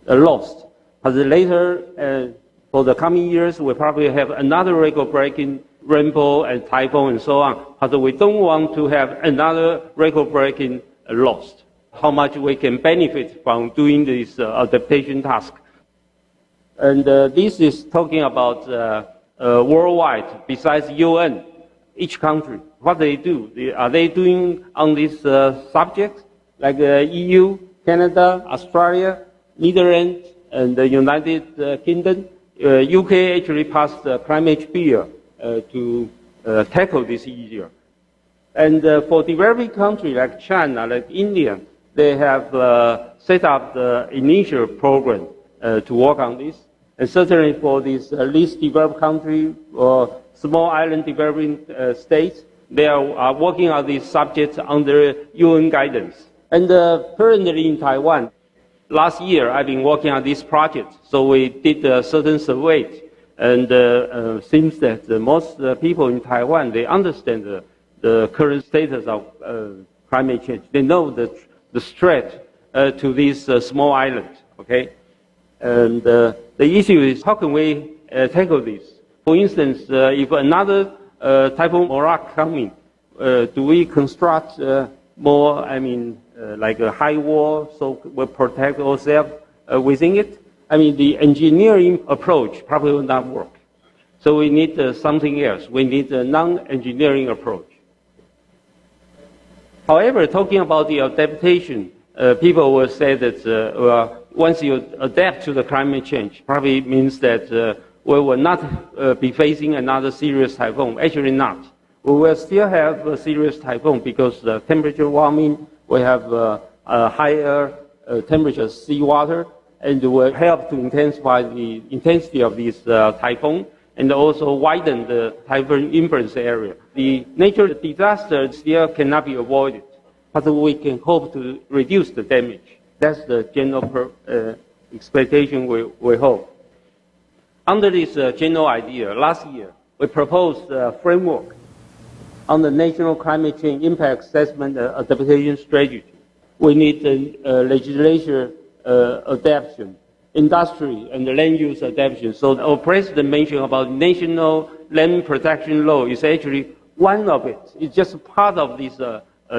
loss. But later, for the coming years, we probably have another record-breaking rainfall and typhoon and so on. But we don't want to have another record-breaking loss. How much we can benefit from doing this adaptation task. And this is talking about worldwide, besides UN, each country, what they do. Are they doing on this subject, like the EU, Canada, Australia, Netherlands, and the United Kingdom? UK actually passed a climate bill to tackle this issue. And for developing countries like China, like India, they have set up the initial program to work on this. And certainly for these least developed countries or small island developing states, they are working on these subjects under UN guidance. And currently in Taiwan, last year I've been working on this project. So we did a certain survey. And seems that most people in Taiwan, they understand the current status of climate change. They know the threat to these small islands, okay? And the issue is how can we tackle this? For instance, if another typhoon Morak coming, do we construct more, like a high wall so we protect ourselves within it? The engineering approach probably will not work. So we need something else. We need a non-engineering approach. However, talking about the adaptation, people will say that once you adapt to the climate change, probably means that we will not be facing another serious typhoon. Actually not. We will still have a serious typhoon because the temperature warming, we have higher temperature seawater, and will help to intensify the intensity of this typhoon and also widen the typhoon influence area. The natural disaster still cannot be avoided, but we can hope to reduce the damage. That's the general expectation we hope. Under this general idea, last year, we proposed a framework on the national climate change impact assessment adaptation strategy. We need legislature adaptation, industry and land use adaptation. So our president mentioned about national land protection law is actually one of it. It's just part of this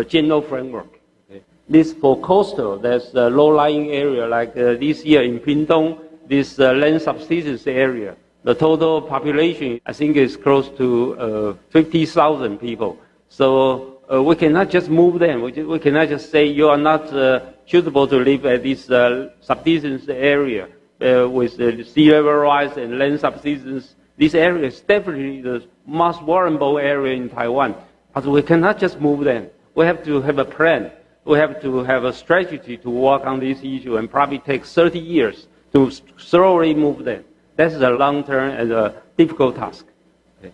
general framework. Okay. This for coastal, there's a low-lying area like this year in Pingtung, this land subsidence area. The total population, I think, is close to 50,000 people. So we cannot just move them. We cannot just say you are not suitable to live at this subsidence area with the sea level rise and land subsidence. This area is definitely the most vulnerable area in Taiwan. But we cannot just move them. We have to have a plan. We have to have a strategy to work on this issue and probably take 30 years to thoroughly move them. That's a long-term and a difficult task. Okay.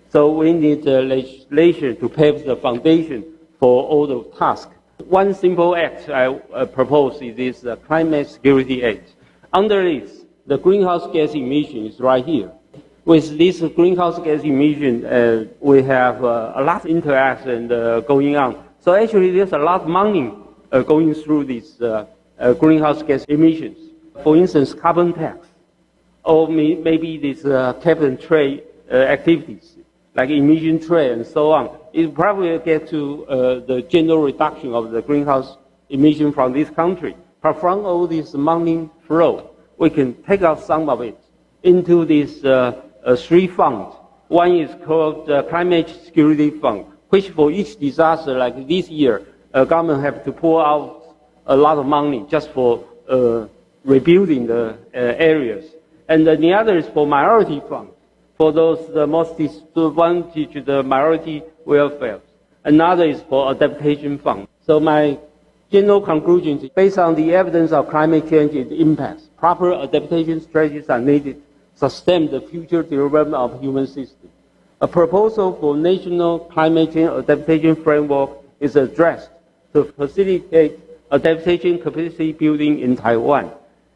So we need legislation to pave the foundation for all the tasks. One simple act I propose is this Climate Security Act. Under this, the greenhouse gas emission is right here. With this greenhouse gas emission, we have a lot of interaction going on. So actually, there's a lot of money going through these greenhouse gas emissions. For instance, carbon tax, or maybe these cap and trade activities, like emission trade and so on. It probably will get to the general reduction of the greenhouse emission from this country. But from all this money flow, we can take out some of it into this three funds. One is called the Climate Security Fund, which for each disaster like this year, government have to pour out a lot of money just for rebuilding the areas. And the other is for minority fund, for those the most disadvantaged minority welfare. Another is for adaptation fund. So my General conclusions based on the evidence of climate change and impacts. Proper adaptation strategies are needed to sustain the future development of human systems. A proposal for national climate change adaptation framework is addressed to facilitate adaptation capacity building in Taiwan.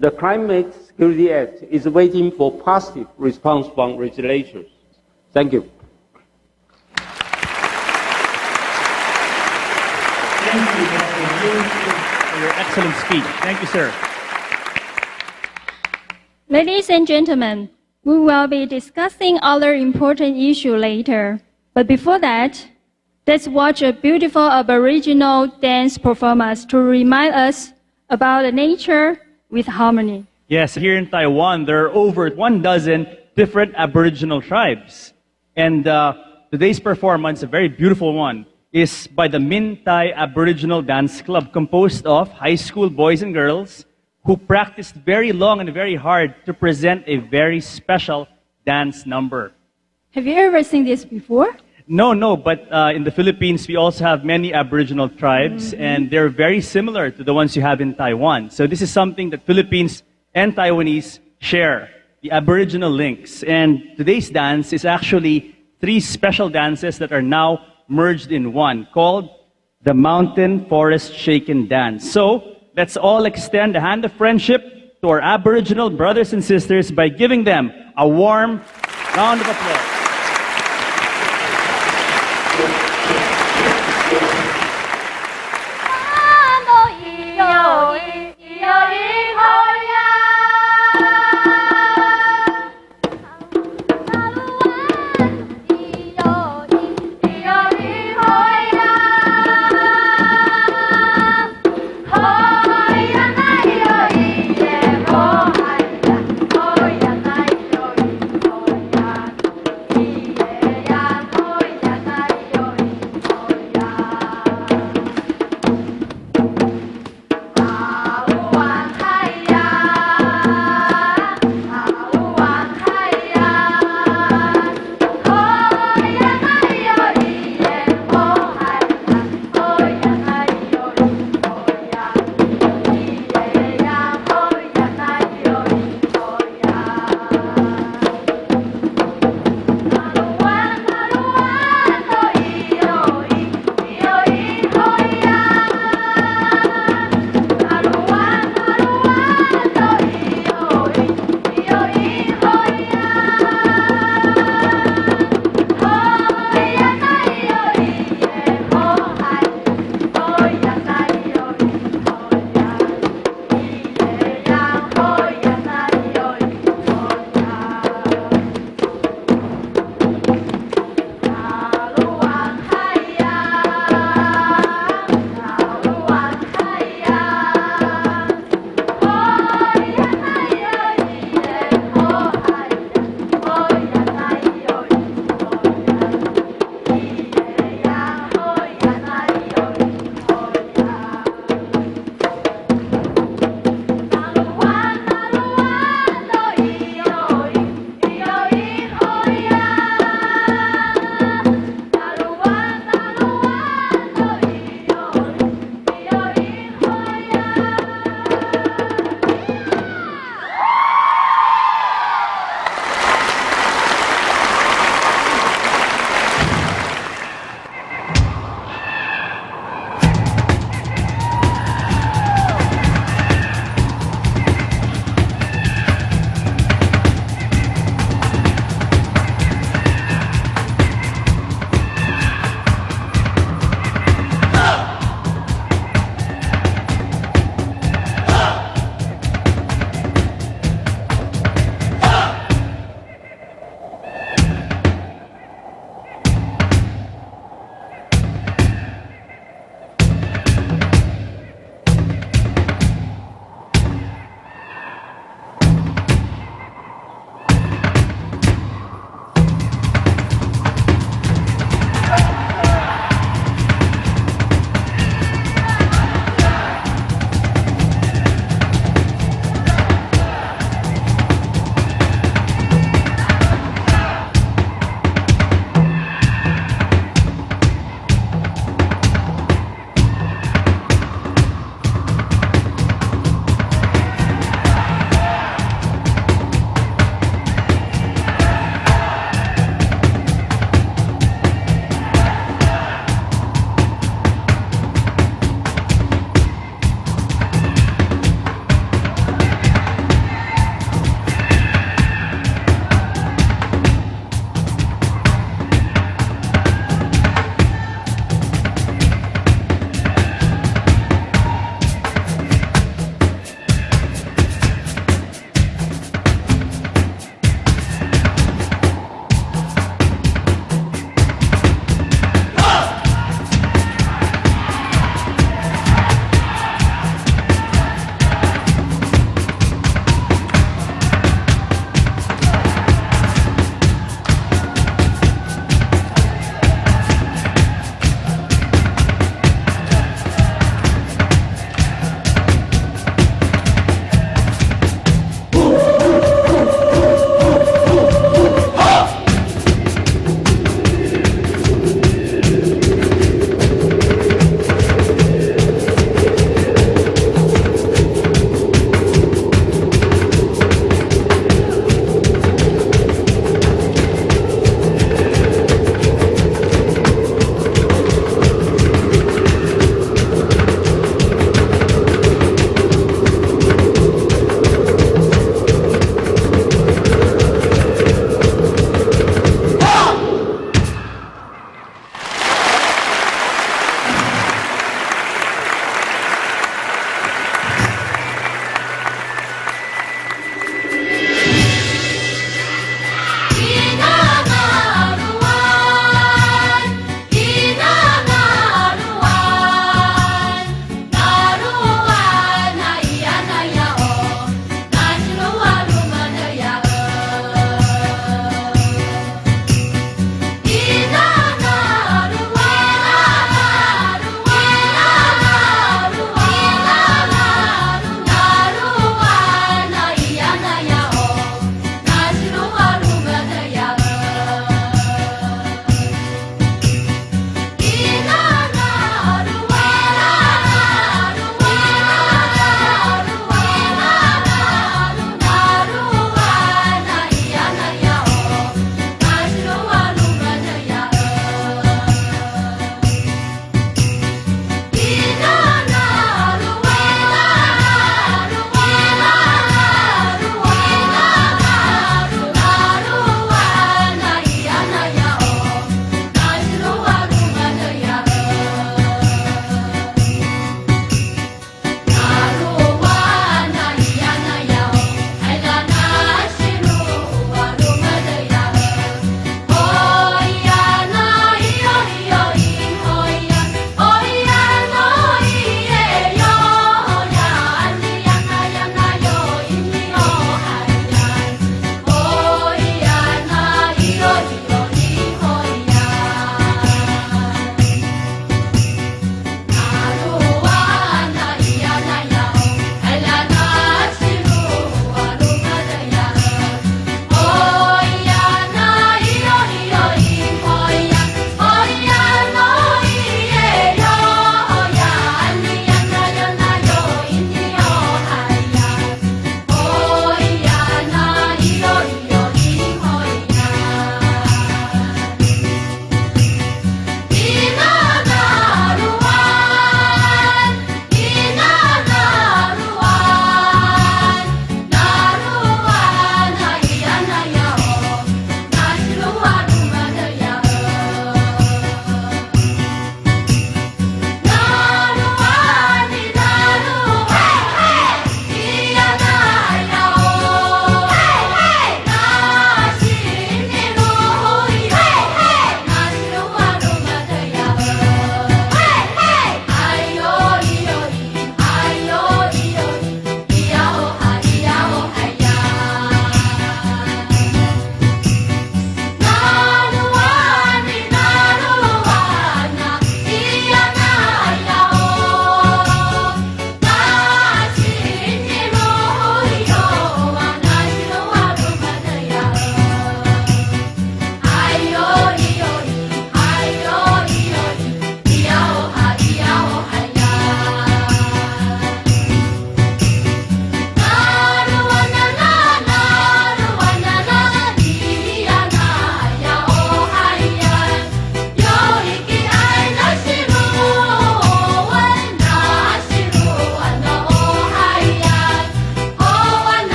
The Climate Security Act is waiting for positive response from regulators. Thank you. Thank you, Mr. Yu, for your excellent speech. Thank you, sir. Ladies and gentlemen, we will be discussing other important issues later. But before that, let's watch a beautiful Aboriginal dance performance to remind us about nature with harmony. Yes, here in Taiwan, there are over 12 different Aboriginal tribes. And today's performance, a very beautiful one, is by the Min Thai Aboriginal Dance Club, composed of high school boys and girls who practiced very long and very hard to present a very special dance number. Have you ever seen this before? No, but in the Philippines, we also have many Aboriginal tribes, and they're very similar to the ones you have in Taiwan. So this is something that Philippines and Taiwanese share, the Aboriginal links. And today's dance is actually 3 special dances that are now merged in one, called the Mountain Forest Shaken Dance. So let's all extend a hand of friendship to our Aboriginal brothers and sisters by giving them a warm round of applause.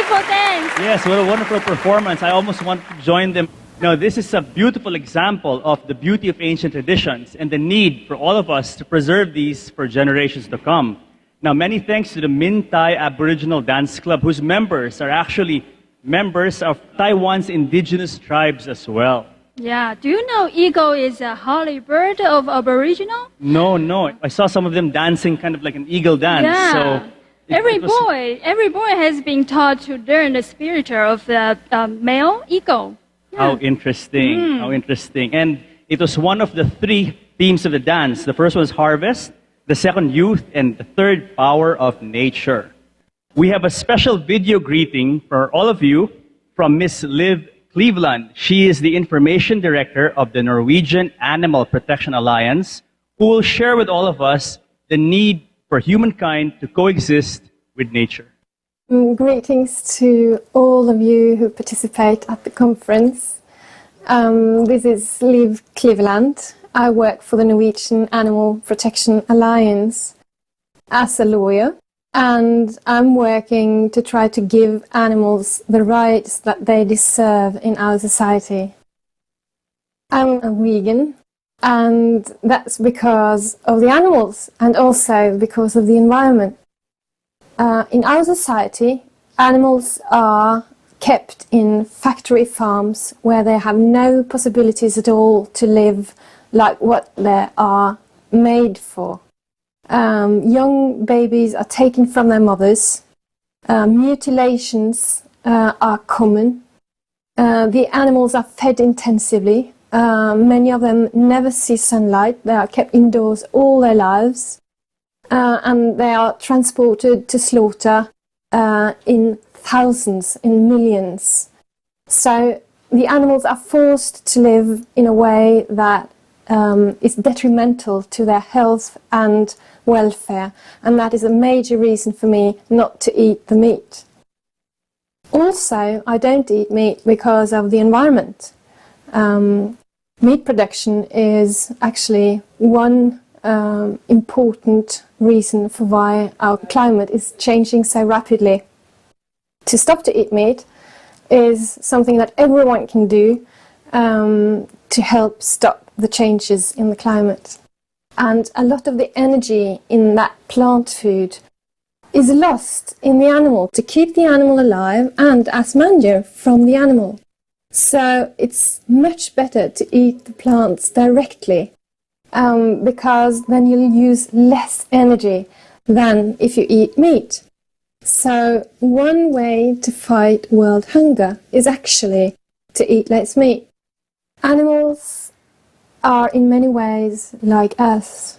beautiful dance. Yes, what a wonderful performance. I almost want to join them. Now, this is a beautiful example of the beauty of ancient traditions and the need for all of us to preserve these for generations to come. Now, many thanks to the Min Thai Aboriginal Dance Club, whose members are actually members of Taiwan's indigenous tribes as well. Yeah, do you know eagle is a holy bird of Aboriginal? No. I saw some of them dancing kind of like an eagle dance. Yeah. So every boy has been taught to learn the spiritual of the male eagle. How interesting, how interesting. And it was one of the three themes of the dance. The first one was harvest, the second youth, and the third power of nature. We have a special video greeting for all of you from Miss Liv Cleveland. She is the information director of the Norwegian Animal Protection Alliance, who will share with all of us the need for humankind to coexist with nature. Greetings to all of you who participate at the conference. This is Liv Cleveland. I work for the Norwegian Animal Protection Alliance as a lawyer, and I'm working to try to give animals the rights that they deserve in our society. I'm a vegan, and that's because of the animals and also because of the environment. In our society, animals are kept in factory farms where they have no possibilities at all to live like what they are made for. Young babies are taken from their mothers. Mutilations are common. The animals are fed intensively. Many of them never see sunlight. They are kept indoors all their lives. And they are transported to slaughter in thousands, in millions. So the animals are forced to live in a way that is detrimental to their health and welfare, and that is a major reason for me not to eat the meat. Also, I don't eat meat because of the environment. Meat production is actually one important reason for why our climate is changing so rapidly. To stop to eat meat is something that everyone can do to help stop the changes in the climate. And a lot of the energy in that plant food is lost in the animal to keep the animal alive and as manure from the animal. So it's much better to eat the plants directly because then you'll use less energy than if you eat meat. So one way to fight world hunger is actually to eat less meat. Animals are in many ways like us.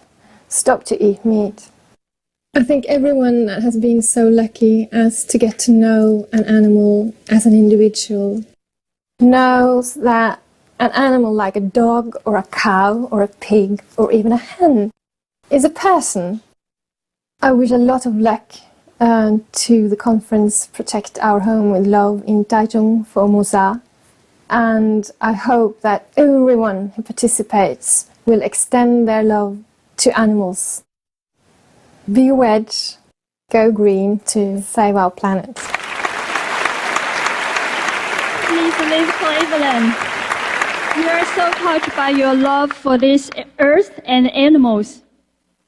Stop to eat meat. I think everyone that has been so lucky as to get to know an animal as an individual knows that an animal like a dog or a cow or a pig or even a hen is a person. I wish a lot of luck to the conference Protect Our Home with Love in Taichung Formosa, and I hope that everyone who participates will extend their love to animals. Be a wedge, go green to save our planet. Please leave Cleveland. We are so touched by your love for this earth and animals.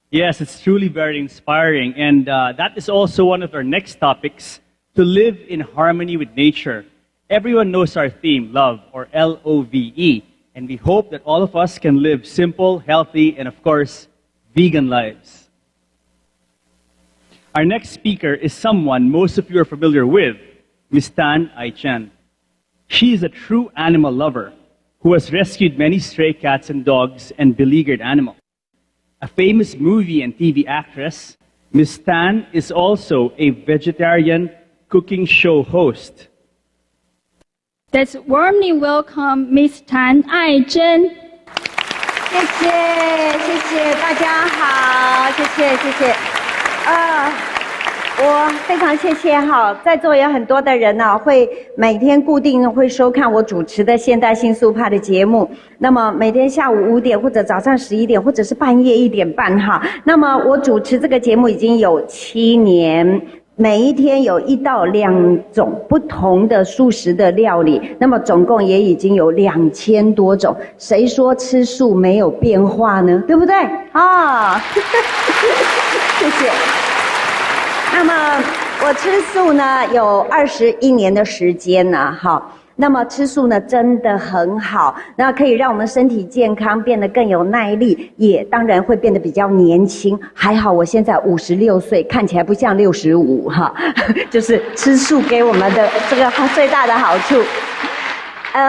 Yes, it's truly very inspiring. And that is also one of our next topics, to live in harmony with nature. Everyone knows our theme, love, or L-O-V-E. And we hope that all of us can live simple, healthy, and of course, vegan lives. Our next speaker is someone most of you are familiar with, Ms. Tan Ai-chen. She is a true animal lover who has rescued many stray cats and dogs and beleaguered animals. A famous movie and TV actress, Ms. Tan is also a vegetarian cooking show host. Let's warmly welcome Ms. Tan Ai-chen. 谢谢大家好，谢谢。我非常谢谢哈，在座有很多的人呢，会每天固定会收看我主持的现代性素派的节目。那么每天下午5点或者早上11点，或者是半夜1点半哈。那么我主持这个节目已经有7年。每一天有1到2种不同的素食的料理，那么总共也已经有2000多种。谁说吃素没有变化呢？对不对？啊，谢谢。那么我吃素呢有21年的时间呢，好。那么吃素呢真的很好，那可以让我们身体健康，变得更有耐力，也当然会变得比较年轻。还好我现在56岁，看起来不像65哈，就是吃素给我们的这个最大的好处。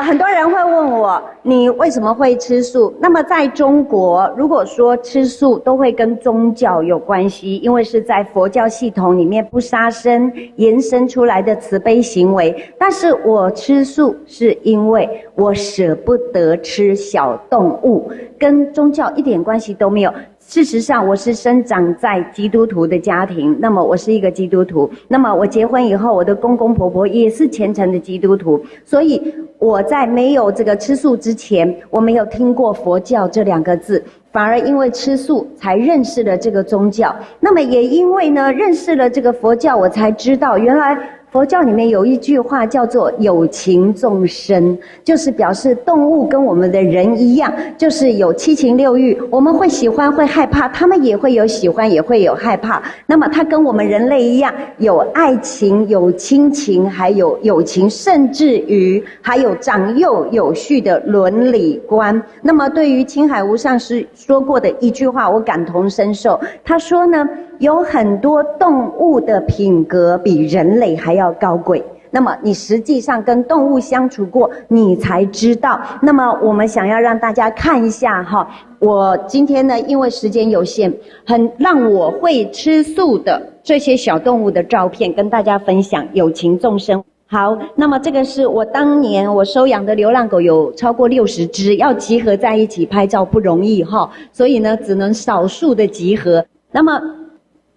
很多人会问我，你为什么会吃素？那么在中国，如果说吃素都会跟宗教有关系，因为是在佛教系统里面不杀生延伸出来的慈悲行为。但是我吃素是因为我舍不得吃小动物，跟宗教一点关系都没有。事实上，我是生长在基督徒的家庭，那么我是一个基督徒。那么我结婚以后，我的公公婆婆也是虔诚的基督徒，所以我在没有这个吃素之前，我没有听过佛教这2个字，反而因为吃素才认识了这个宗教。那么也因为呢认识了这个佛教，我才知道原来佛教里面有一句话叫做有情众生，就是表示动物跟我们的人一样，就是有7情6欲，我们会喜欢会害怕，他们也会有喜欢也会有害怕。那么它跟我们人类一样，有爱情有亲情还有友情，甚至于还有长幼有序的伦理观。那么对于青海无上师说过的一句话我感同身受，他说呢，有很多动物的品格比人类还要高贵，那么你实际上跟动物相处过，你才知道。那么我们想要让大家看一下哈，我今天呢因为时间有限，很让我会吃素的这些小动物的照片跟大家分享，有情众生。好，那么这个是我当年我收养的流浪狗，有超过60只，要集合在一起拍照不容易哈，所以呢只能少数的集合。那么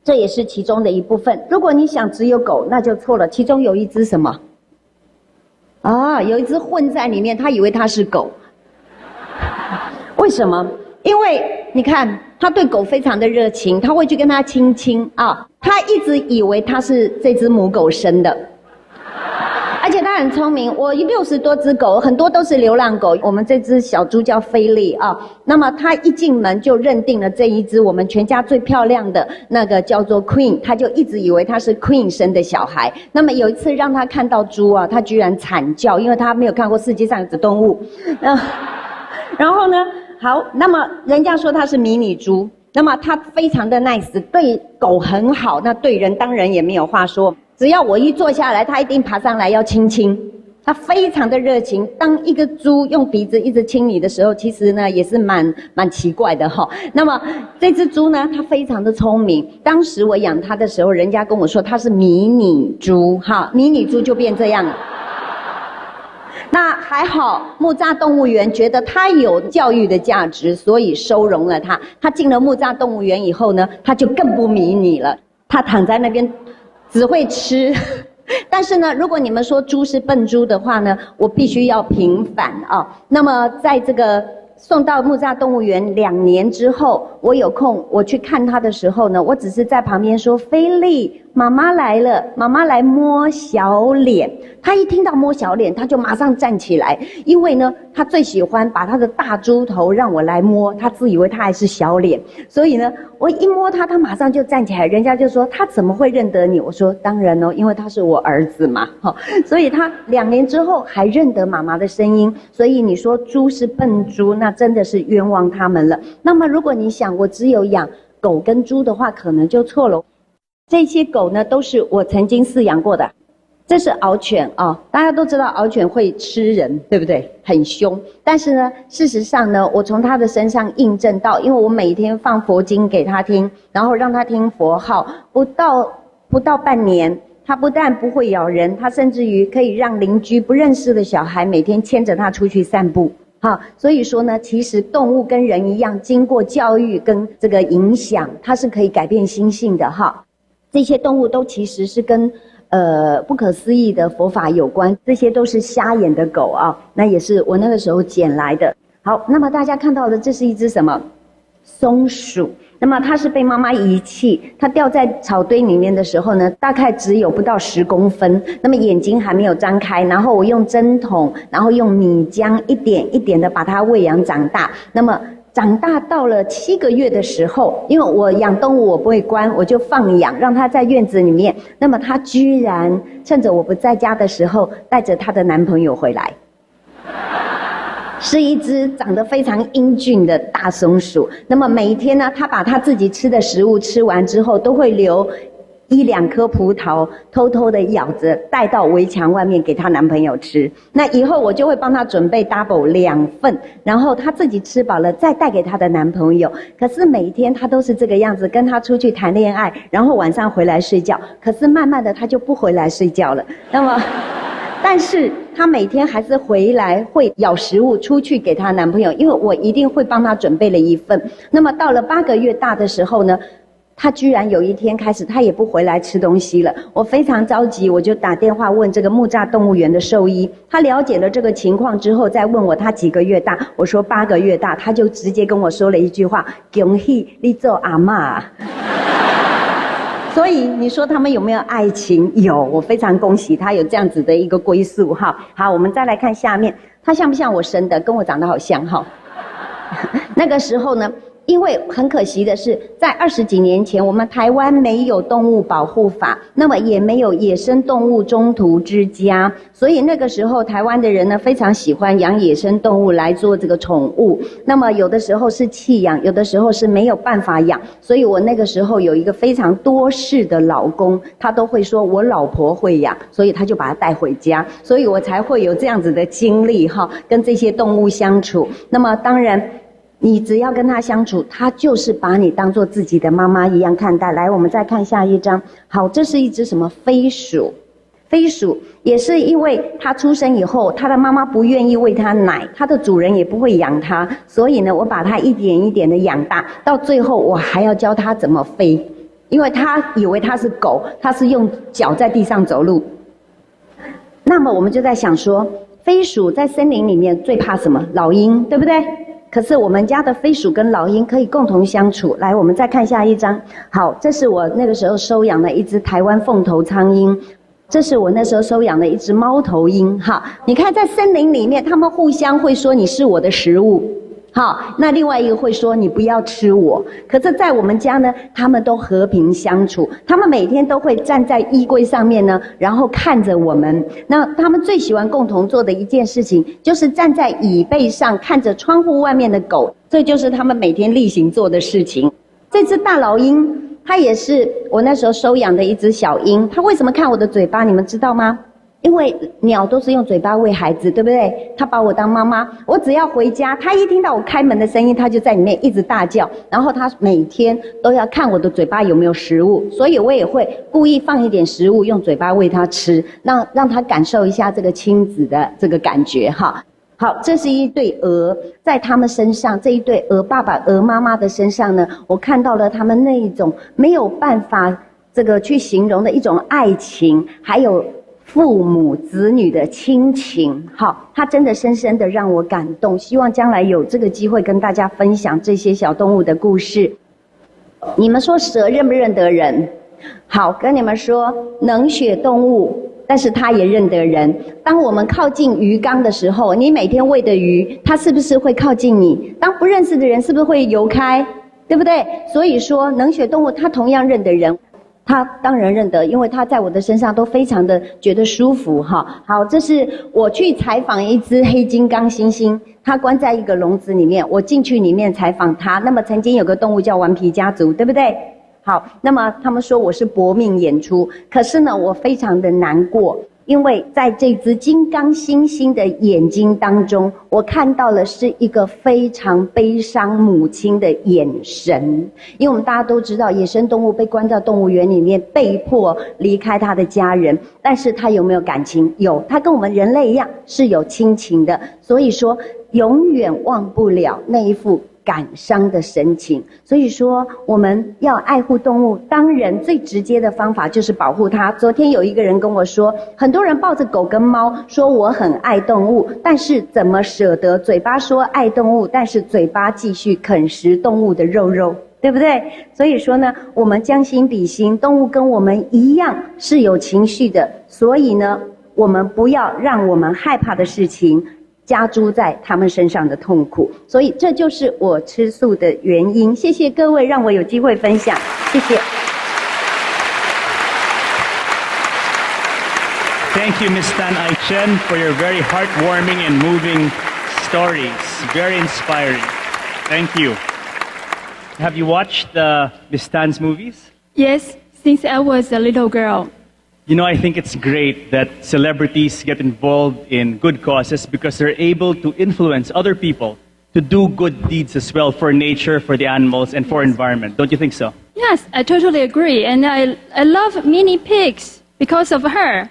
这也是其中的一部分。如果你想只有狗，那就错了。其中有一只什么？有一只混在里面，他以为它是狗。为什么？因为你看，他对狗非常的热情，他会去跟它亲亲啊。他一直以为它是这只母狗生的。而且他很聪明，我60多只狗，很多都是流浪狗。我们这只小猪叫菲利啊，那么他一进门就认定了这一只我们全家最漂亮的那个叫做 Queen， 他就一直以为他是 Queen 生的小孩。那么有一次让他看到猪啊，他居然惨叫，因为他没有看过世界上有动物。然后呢，好，那么人家说他是迷你猪，那么他非常的 nice， 对狗很好，那对人当然也没有话说。只要我一坐下来，他一定爬上来要亲亲，他非常的热情。当一个猪用鼻子一直亲你的时候，其实呢也是蛮奇怪的哈。那么这只猪呢，它非常的聪明。当时我养它的时候，人家跟我说它是迷你猪哈，迷你猪就变这样了。那还好，木栅动物园觉得它有教育的价值，所以收容了它。它进了木栅动物园以后呢，它就更不迷你了，它躺在那边只会吃。但是呢，如果你们说猪是笨猪的话呢，我必须要平反啊。那么在这个送到木栅动物园2年之后，我有空我去看它的时候呢，我只是在旁边说，菲利，妈妈来了，妈妈来摸小脸。他一听到摸小脸，他就马上站起来，因为呢他最喜欢把他的大猪头让我来摸，他自以为他还是小脸。所以呢我一摸他，他马上就站起来。人家就说他怎么会认得你？我说当然哦，因为他是我儿子嘛。所以他2年之后还认得妈妈的声音。所以你说猪是笨猪，那真的是冤枉他们了。那么如果你想我只有养狗跟猪的话，可能就错了。这些狗呢都是我曾经饲养过的。这是獒犬啊，大家都知道獒犬会吃人，对不对？很凶。但是呢，事实上呢，我从它的身上印证到，因为我每天放佛经给它听，然后让它听佛号，不到半年，它不但不会咬人，它甚至于可以让邻居不认识的小孩每天牵着它出去散步。所以说呢，其实动物跟人一样，经过教育跟这个影响，它是可以改变心性的哈。这些动物都其实是跟不可思议的佛法有关，这些都是瞎眼的狗啊，那也是我那个时候捡来的。好，那么大家看到的这是一只什么？松鼠。那么它是被妈妈遗弃，它掉在草堆里面的时候呢，大概只有不到10公分，那么眼睛还没有张开，然后我用针筒，然后用米浆一点一点的把它喂养长大。那么长大到了7个月的时候，因为我养动物我不会关，我就放养，让它在院子里面。那么它居然趁着我不在家的时候，带着她的男朋友回来。是一只长得非常英俊的大松鼠。那么每一天呢，它把它自己吃的食物吃完之后，都会留1、2颗葡萄，偷偷的咬着带到围墙外面给她男朋友吃。那以后我就会帮她准备 double 2份，然后她自己吃饱了再带给她的男朋友。可是每一天她都是这个样子，跟他出去谈恋爱，然后晚上回来睡觉。可是慢慢的她就不回来睡觉了。那么但是她每天还是回来会咬食物出去给她男朋友，因为我一定会帮她准备了1份。那么到了8个月大的时候呢，她居然有一天开始她也不回来吃东西了。我非常着急，我就打电话问这个木栅动物园的兽医，他了解了这个情况之后再问我他几个月大，我说8个月大，他就直接跟我说了一句话：恭喜你做阿嬷。所以你说他们有没有爱情？有，我非常恭喜他有这样子的一个归宿哈。好，我们再来看下面，他像不像我生的？跟我长得好像哈。那个时候呢，因为很可惜的是，在20几年前，我们台湾没有动物保护法，那么也没有野生动物中途之家，所以那个时候台湾的人呢非常喜欢养野生动物来做这个宠物。那么有的时候是弃养，有的时候是没有办法养，所以我那个时候有一个非常多事的老公，他都会说我老婆会养，所以他就把它带回家，所以我才会有这样子的经历哈，跟这些动物相处。那么当然你只要跟他相处，他就是把你当作自己的妈妈一样看待。来，我们再看下一张。好，这是一只什么飞鼠？飞鼠也是因为它出生以后，它的妈妈不愿意喂它奶，它的主人也不会养它，所以呢，我把它一点一点的养大，到最后我还要教它怎么飞，因为它以为它是狗，它是用脚在地上走路。那么我们就在想说，飞鼠在森林里面最怕什么？老鹰，对不对？可是我们家的飞鼠跟老鹰可以共同相处。来，我们再看下一张。好，这是我那个时候收养的一只台湾凤头苍鹰，这是我那时候收养的一只猫头鹰。好，你看在森林里面，他们互相会说你是我的食物。好，那另外一个会说你不要吃我。可是在我们家呢，他们都和平相处，他们每天都会站在衣柜上面呢，然后看着我们。那他们最喜欢共同做的一件事情，就是站在椅背上看着窗户外面的狗，这就是他们每天例行做的事情。这只大老鹰，它也是我那时候收养的一只小鹰。它为什么看我的嘴巴，你们知道吗？因为鸟都是用嘴巴喂孩子，对不对？他把我当妈妈，我只要回家，他一听到我开门的声音，他就在里面一直大叫，然后他每天都要看我的嘴巴有没有食物，所以我也会故意放一点食物用嘴巴喂他吃，让他感受一下这个亲子的这个感觉哈。好，这是一对鹅，在他们身上，这一对鹅爸爸、鹅妈妈的身上呢，我看到了他们那一种没有办法这个去形容的一种爱情，还有父母子女的亲情。好，它真的深深的让我感动，希望将来有这个机会跟大家分享这些小动物的故事。你们说蛇认不认得人？好，跟你们说，冷血动物，但是它也认得人。当我们靠近鱼缸的时候，你每天喂的鱼，它是不是会靠近你？当不认识的人是不是会游开？对不对？所以说冷血动物它同样认得人。他当然认得，因为他在我的身上都非常的觉得舒服哈。好，这是我去采访一只黑金刚猩猩，它关在一个笼子里面，我进去里面采访它。那么曾经有个动物叫顽皮家族，对不对？好，那么他们说我是搏命演出，可是呢，我非常的难过。因为在这只金刚猩猩的眼睛当中，我看到了是一个非常悲伤母亲的眼神。因为我们大家都知道，野生动物被关到动物园里面，被迫离开他的家人，但是他有没有感情？有，他跟我们人类一样是有亲情的。所以说，永远忘不了那一副感伤的神情。所以说我们要爱护动物，当然最直接的方法就是保护它。昨天有一个人跟我说，很多人抱着狗跟猫说我很爱动物，但是怎么舍得嘴巴说爱动物，但是嘴巴继续啃食动物的肉肉？对不对？所以说呢，我们将心比心，动物跟我们一样是有情绪的，所以呢，我们不要让我们害怕的事情加诸在他们身上的痛苦。所以这就是我吃素的原因。谢谢各位让我有机会分享，谢谢。Thank you, Ms. Tan Ai Chen, for your very heartwarming and moving stories. Very inspiring. Thank you. Have you watched Ms. Tan's movies? Yes, since I was a little girl. You know, I think it's great that celebrities get involved in good causes because they're able to influence other people to do good deeds as well for nature, for the animals, and for environment. Don't you think so? Yes, I totally agree. And I love Minnie Pigs because of her.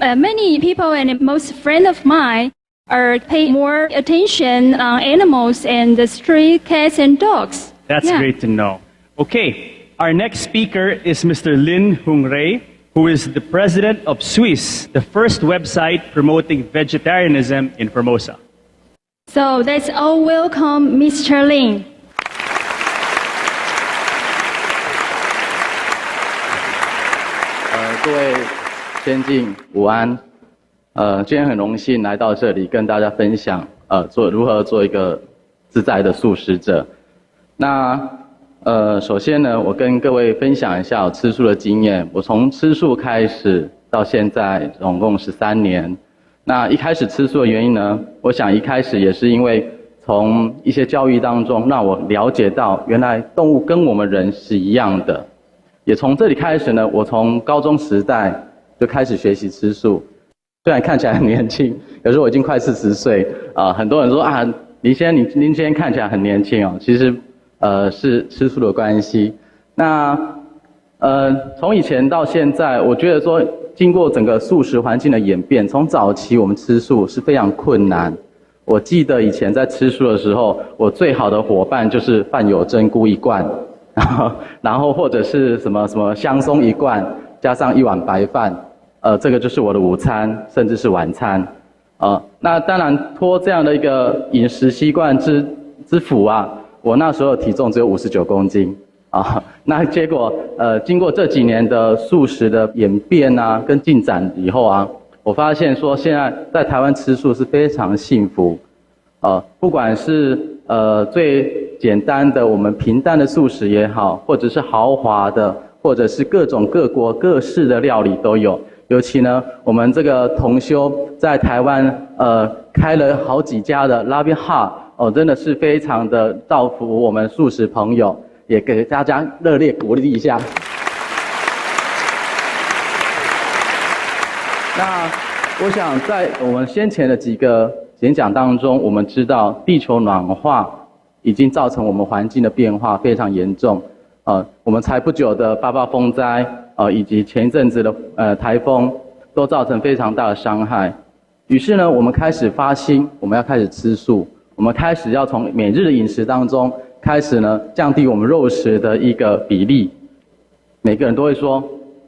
Many people and most friends of mine are paying more attention on animals and the stray cats and dogs. That's great to know. Okay, our next speaker is Mr. Lin Hung Rei, who is the president of Swiss, the first website promoting vegetarianism in Formosa. So let's all welcome Mr. Lin. 各位先进午安，今天很荣幸来到这里跟大家分享，如何做一个自在的素食者。那首先呢，我跟各位分享一下我吃素的经验。我从吃素开始到现在总共13年。那一开始吃素的原因呢，我想一开始也是因为从一些教育当中让我了解到，原来动物跟我们人是一样的。也从这里开始呢，我从高中时代就开始学习吃素。虽然看起来很年轻，可是我已经快40岁很多人说啊，您今天看起来很年轻哦，其实是吃素的关系。那从以前到现在，我觉得说经过整个素食环境的演变，从早期我们吃素是非常困难。我记得以前在吃素的时候，我最好的伙伴就是饭有珍菇一罐，然后或者是什么香松一罐，加上一碗白饭，这个就是我的午餐，甚至是晚餐。那当然托这样的一个饮食习惯之福啊，我那时候体重只有59公斤那结果经过这几年的素食的演变啊跟进展以后啊，我发现说现在在台湾吃素是非常幸福不管是最简单的我们平淡的素食也好，或者是豪华的，或者是各种各国各式的料理都有。尤其呢，我们这个同修在台湾开了好几家的 Loving Heart 真的是非常的造福我们素食朋友，也给大家热烈鼓励一下。那我想在我们先前的几个演讲当中，我们知道地球暖化已经造成我们环境的变化非常严重。我们才不久的8·8风灾以及前一阵子的台风都造成非常大的伤害。于是呢，我们开始发心，我们要开始吃素，我们开始要从每日的饮食当中开始呢降低我们肉食的一个比例。每个人都会说，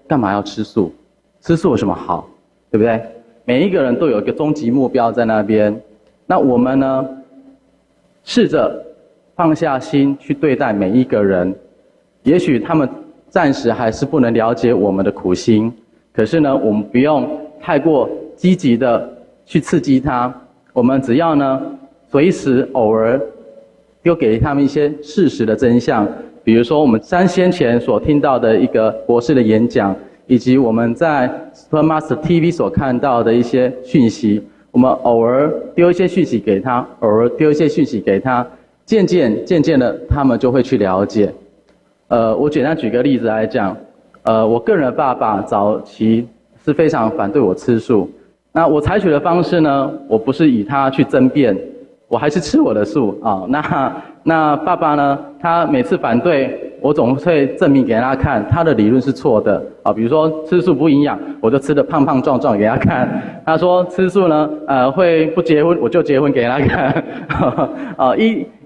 干嘛要吃素？吃素有什么好？对不对？每一个人都有一个终极目标在那边。那我们呢，试着放下心去对待每一个人。也许他们暂时还是不能了解我们的苦心，可是呢，我们不用太过积极的去刺激他，我们只要呢随时偶尔丢给他们一些事实的真相，比如说我们先前所听到的一个博士的演讲，以及我们在 Supermaster TV 所看到的一些讯息，我们偶尔丢一些讯息给他，偶尔丢一些讯息给他，渐渐的他们就会去了解。我简单举个例子来讲，我个人的爸爸早期是非常反对我吃素。那我采取的方式呢，我不是与他去争辩，我还是吃我的素那爸爸呢，他每次反对，我总会证明给他看，他的理论是错的比如说吃素不营养，我就吃得胖胖壮壮给他看。他说吃素呢，会不结婚，我就结婚给他看。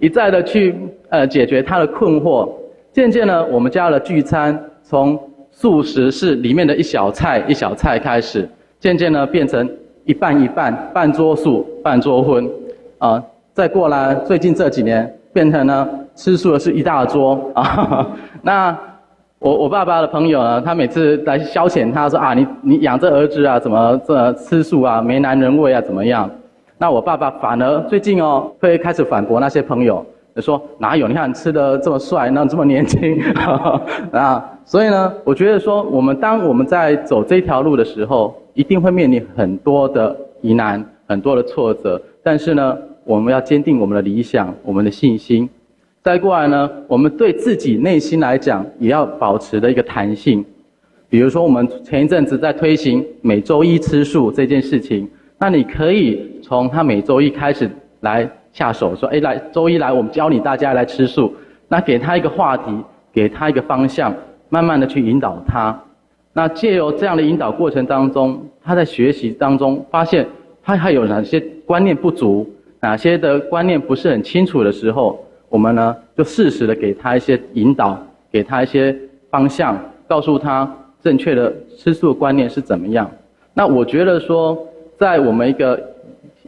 一再的去解决他的困惑。渐渐呢，我们家的聚餐从素食是里面的一小菜一小菜开始，渐渐呢变成一半一半，半桌素半桌荤再过来最近这几年变成呢吃素的是一大桌啊。那我爸爸的朋友呢，他每次来消遣他说啊，你养这儿子啊，怎么这吃素啊，没男人味啊，怎么样？那我爸爸反而最近会开始反驳那些朋友，就说哪有？你看吃得这么帅，那这么年轻啊！所以呢，我觉得说当我们在走这条路的时候，一定会面临很多的疑难，很多的挫折。但是呢，我们要坚定我们的理想，我们的信心。再过来呢，我们对自己内心来讲，也要保持的一个弹性。比如说，我们前一阵子在推行每周一吃素这件事情，那你可以从他每周一开始来下手，说，来周一来，我们教你大家来吃素。那给他一个话题，给他一个方向，慢慢的去引导他。那借由这样的引导过程当中，他在学习当中发现他还有哪些观念不足，哪些的观念不是很清楚的时候，我们呢就适时的给他一些引导，给他一些方向，告诉他正确的吃素的观念是怎么样。那我觉得说，在我们一个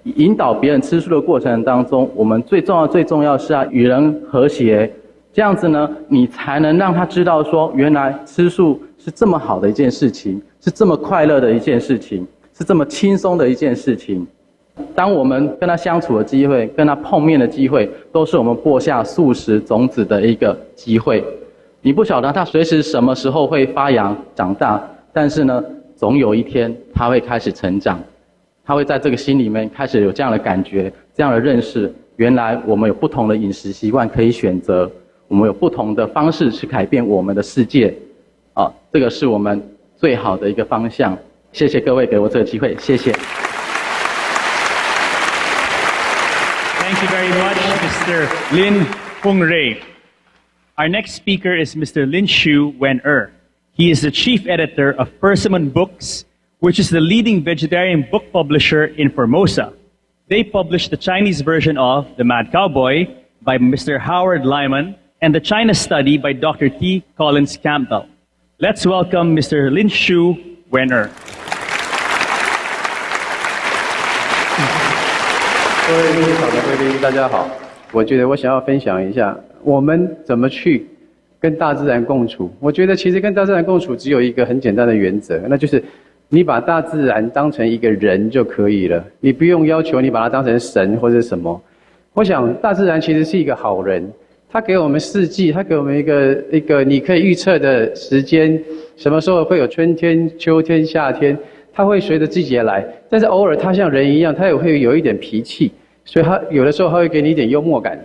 引导别人吃素的过程当中，我们最重要是要与人和谐。这样子呢，你才能让他知道说，原来吃素是这么好的一件事情，是这么快乐的一件事情，是这么轻松的一件事情。当我们跟他相处的机会，跟他碰面的机会，都是我们播下素食种子的一个机会。你不晓得他随时什么时候会发芽长大，但是呢，总有一天他会开始成长，他会在这个心里面开始有这样的感觉，这样的认识。原来我们有不同的饮食习惯可以选择，我们有不同的方式去改变我们的世界。这个是我们最好的一个方向。谢谢各位给我这个机会，谢谢。Thank you very much, Mr. Lin Hung Rei. Our next speaker is Mr. Lin Shu Wen-er. He is the chief editor of Persimmon Books, which is the leading vegetarian book publisher in Formosa. They published the Chinese version of The Mad Cowboy by Mr. Howard Lyman and The China Study by Dr. T. Collins Campbell. Let's welcome Mr. Lin Shu Wen-er. 各位现场的贵宾，大家好。我觉得我想要分享一下，我们怎么去跟大自然共处。我觉得其实跟大自然共处只有一个很简单的原则，那就是你把大自然当成一个人就可以了，你不用要求你把它当成神或者什么。我想大自然其实是一个好人，它给我们四季，它给我们一个你可以预测的时间，什么时候会有春天、秋天、夏天，它会随着季节来。但是偶尔它像人一样，它也会有一点脾气，所以它有的时候它会给你一点幽默感。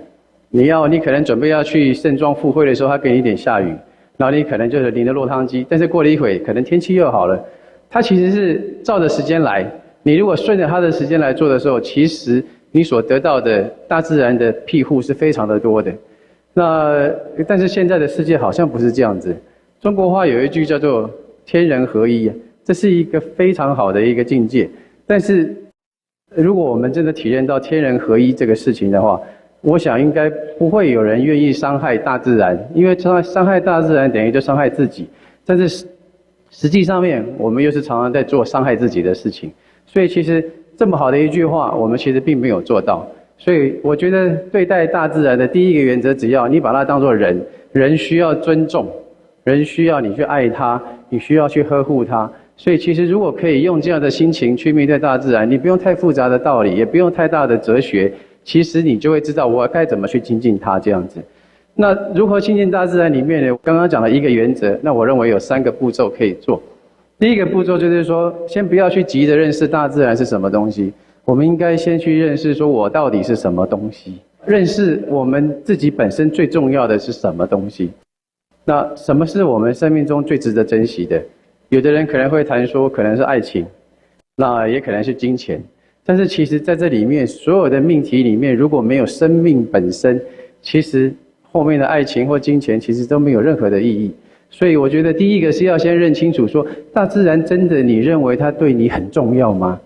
你可能准备要去盛装赴会的时候，它给你一点下雨，然后你可能就是淋着落汤鸡，但是过了一会，可能天气又好了。它其实是照着时间来，你如果顺着它的时间来做的时候，其实你所得到的大自然的庇护是非常的多的。但是现在的世界好像不是这样子。中国话有一句叫做天人合一，这是一个非常好的一个境界。但是如果我们真的体验到天人合一这个事情的话，我想应该不会有人愿意伤害大自然，因为伤害大自然等于就伤害自己。但是实际上面我们又是常常在做伤害自己的事情，所以其实这么好的一句话，我们其实并没有做到。所以我觉得对待大自然的第一个原则，只要你把它当作人，人需要尊重，人需要你去爱它，你需要去呵护它。所以其实如果可以用这样的心情去面对大自然，你不用太复杂的道理，也不用太大的哲学，其实你就会知道我该怎么去亲近它这样子。那如何亲近大自然里面呢？刚刚讲了一个原则，那我认为有3个步骤可以做。第一个步骤就是说，先不要去急着认识大自然是什么东西，我们应该先去认识说我到底是什么东西，认识我们自己本身最重要的是什么东西。那什么是我们生命中最值得珍惜的？有的人可能会谈说可能是爱情，那也可能是金钱，但是其实在这里面所有的命题里面，如果没有生命本身，其实后面的爱情或金钱其实都没有任何的意义。所以我觉得第一个是要先认清楚说，大自然真的你认为它对你很重要吗？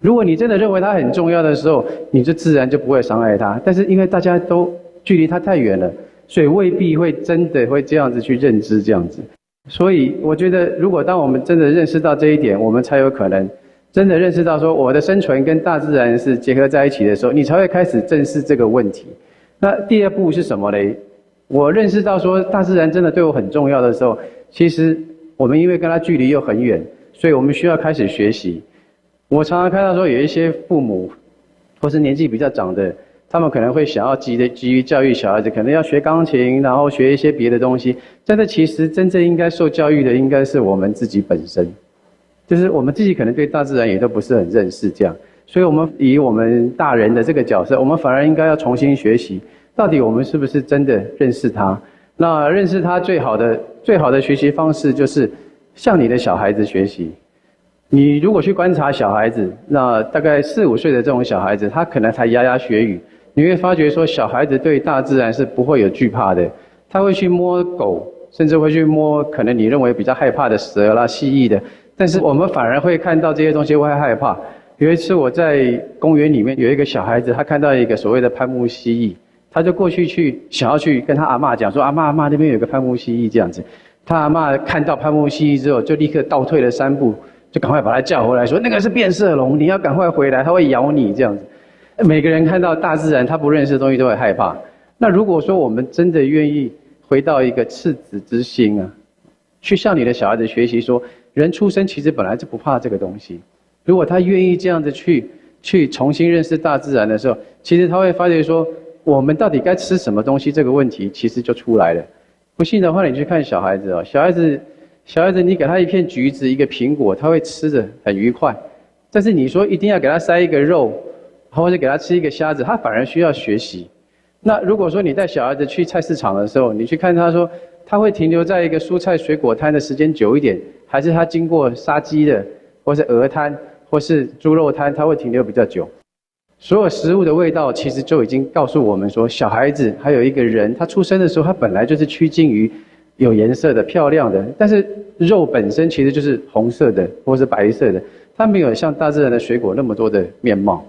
如果你真的认为它很重要的时候，你就自然就不会伤害它。但是因为大家都距离它太远了，所以未必会真的会这样子去认知这样子。所以我觉得如果当我们真的认识到这一点，我们才有可能真的认识到说我的生存跟大自然是结合在一起的时候，你才会开始正视这个问题。那第二步是什么嘞？我认识到说大自然真的对我很重要的时候，其实我们因为跟它距离又很远，所以我们需要开始学习。我常常看到说有一些父母或是年纪比较长的，他们可能会想要急于教育小孩子，可能要学钢琴，然后学一些别的东西。但是其实真正应该受教育的应该是我们自己本身，就是我们自己可能对大自然也都不是很认识这样。所以我们以我们大人的这个角色，我们反而应该要重新学习，到底我们是不是真的认识他？那认识他最好的学习方式就是向你的小孩子学习。你如果去观察小孩子，那大概4、5岁的这种小孩子，他可能才牙牙学语，你会发觉说小孩子对大自然是不会有惧怕的，他会去摸狗，甚至会去摸可能你认为比较害怕的蛇啦、蜥蜴的，但是我们反而会看到这些东西会害怕。有一次我在公园里面有一个小孩子，他看到一个所谓的攀木蜥蜴，他就过去想要去跟他阿嬷讲说，阿嬷那边有个攀木蜥蜴这样子。他阿嬷看到攀木蜥蜴之后，就立刻倒退了3步，就赶快把他叫回来说，那个是变色龙，你要赶快回来，它会咬你这样子。每个人看到大自然他不认识的东西都会害怕。那如果说我们真的愿意回到一个赤子之心啊，去向你的小孩子学习说，人出生其实本来就不怕这个东西。如果他愿意这样子去重新认识大自然的时候，其实他会发觉说，我们到底该吃什么东西这个问题其实就出来了。不信的话，你去看小孩子哦，小孩子你给他一片橘子一个苹果，他会吃得很愉快。但是你说一定要给他塞一个肉，或者给他吃一个虾子，他反而需要学习。那如果说你带小孩子去菜市场的时候，你去看他说，他会停留在一个蔬菜水果摊的时间久一点，还是他经过杀鸡的，或是鹅摊，或是猪肉摊，他会停留比较久。所有食物的味道其实就已经告诉我们说，小孩子还有一个人，他出生的时候他本来就是趋近于有颜色的、漂亮的，但是肉本身其实就是红色的或是白色的，它没有像大自然的水果那么多的面貌。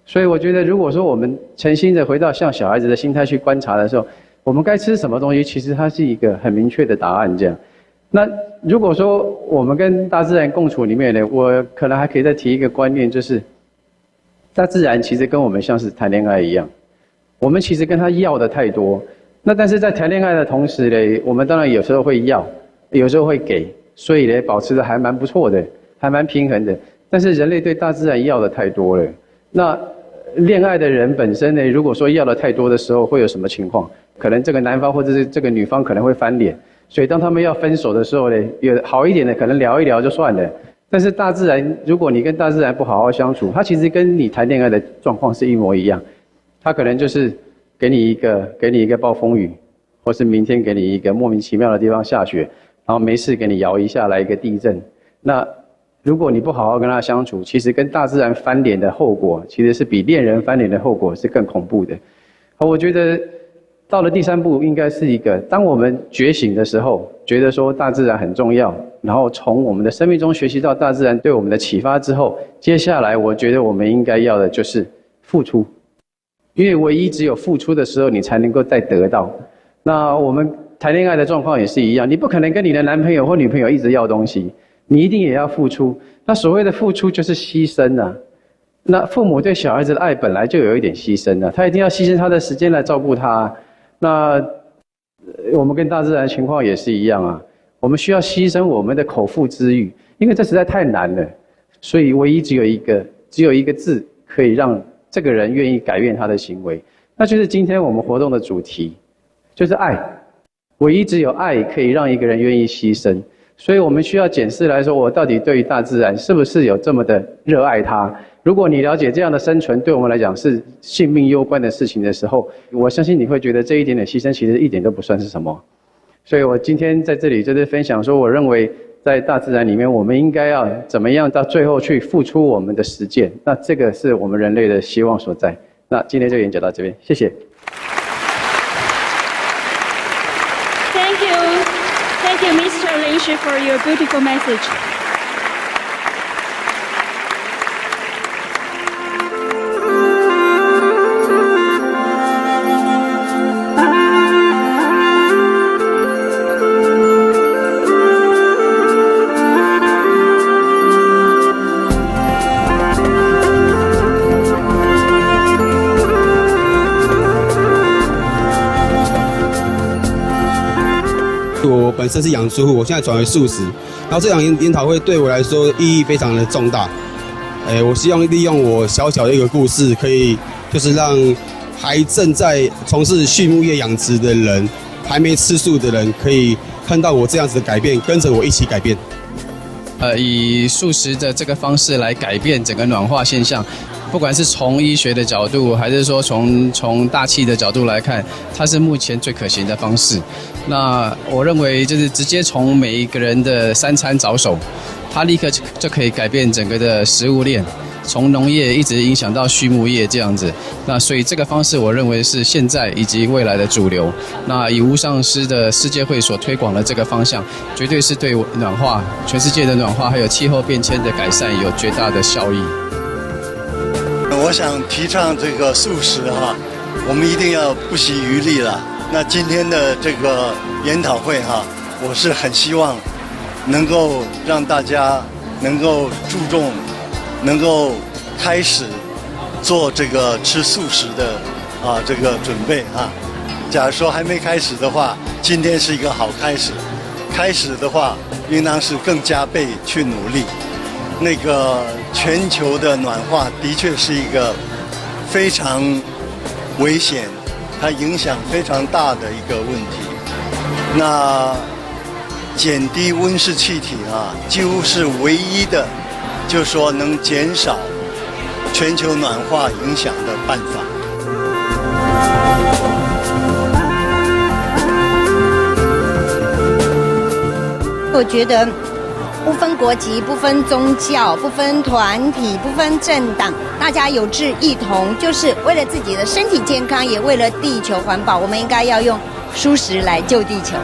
所以我觉得，如果说我们诚心的回到像小孩子的心态去观察的时候，我们该吃什么东西，其实它是一个很明确的答案这样。那如果说我们跟大自然共处里面呢，我可能还可以再提一个观念，就是大自然其实跟我们像是谈恋爱一样，我们其实跟他要的太多。那但是在谈恋爱的同时呢，我们当然有时候会要，有时候会给，所以呢保持的还蛮不错的，还蛮平衡的。但是人类对大自然要的太多了。那恋爱的人本身呢，如果说要的太多的时候，会有什么情况？可能这个男方或者是这个女方可能会翻脸。所以当他们要分手的时候呢，有好一点的可能聊一聊就算了。但是大自然，如果你跟大自然不好好相处，它其实跟你谈恋爱的状况是一模一样。它可能就是给你一个暴风雨，或是明天给你一个莫名其妙的地方下雪，然后没事给你摇一下来一个地震。那如果你不好好跟他相处，其实跟大自然翻脸的后果，其实是比恋人翻脸的后果是更恐怖的。我觉得到了第3步，应该是一个当我们觉醒的时候，觉得说大自然很重要，然后从我们的生命中学习到大自然对我们的启发之后，接下来我觉得我们应该要的就是付出，因为唯一只有付出的时候，你才能够再得到。那我们谈恋爱的状况也是一样，你不可能跟你的男朋友或女朋友一直要东西，你一定也要付出。那所谓的付出就是牺牲啊。那父母对小孩子的爱本来就有一点牺牲啊，他一定要牺牲他的时间来照顾他。那我们跟大自然的情况也是一样啊，我们需要牺牲我们的口腹之欲，因为这实在太难了，所以唯一只有一个字可以让这个人愿意改变他的行为，那就是今天我们活动的主题，就是爱。唯一只有爱可以让一个人愿意牺牲，所以我们需要检视来说，我到底对于大自然是不是有这么的热爱它。如果你了解这样的生存对我们来讲是性命攸关的事情的时候，我相信你会觉得这一点点牺牲其实一点都不算是什么。所以我今天在这里就是分享说，我认为在大自然里面，我们应该要怎么样到最后去付出我们的实践，那这个是我们人类的希望所在。那今天就演讲到这边，谢谢。Thank you, Mr. Lin Shi, for your beautiful message. 本身是养猪户，我现在转为素食。然后这场研讨会对我来说意义非常的重大。我希望利用我小小的一个故事，可以就是让还正在从事畜牧业养殖的人，还没吃素的人，可以看到我这样子的改变，跟着我一起改变。以素食的这个方式来改变整个暖化现象，不管是从医学的角度，还是说从大气的角度来看，它是目前最可行的方式。那我认为就是直接从每一个人的三餐着手，它立刻就可以改变整个的食物链，从农业一直影响到畜牧业这样子。那所以这个方式我认为是现在以及未来的主流。那以无上师的世界会所推广的这个方向，绝对是对暖化全世界的暖化还有气候变迁的改善有绝大的效益。我想提倡这个素食我们一定要不遗余力了。那今天的这个研讨会我是很希望能够让大家能够注重，能够开始做这个吃素食的这个准备假如说还没开始的话，今天是一个好开始。开始的话，应当是更加倍去努力。那个全球的暖化的确是一个非常危险，它影响非常大的一个问题。那减低温室气体几乎是唯一的，就是说能减少全球暖化影响的办法。我觉得不分国籍、不分宗教、不分团体、不分政党，大家有志一同，就是为了自己的身体健康，也为了地球环保，我们应该要用蔬食来救地球。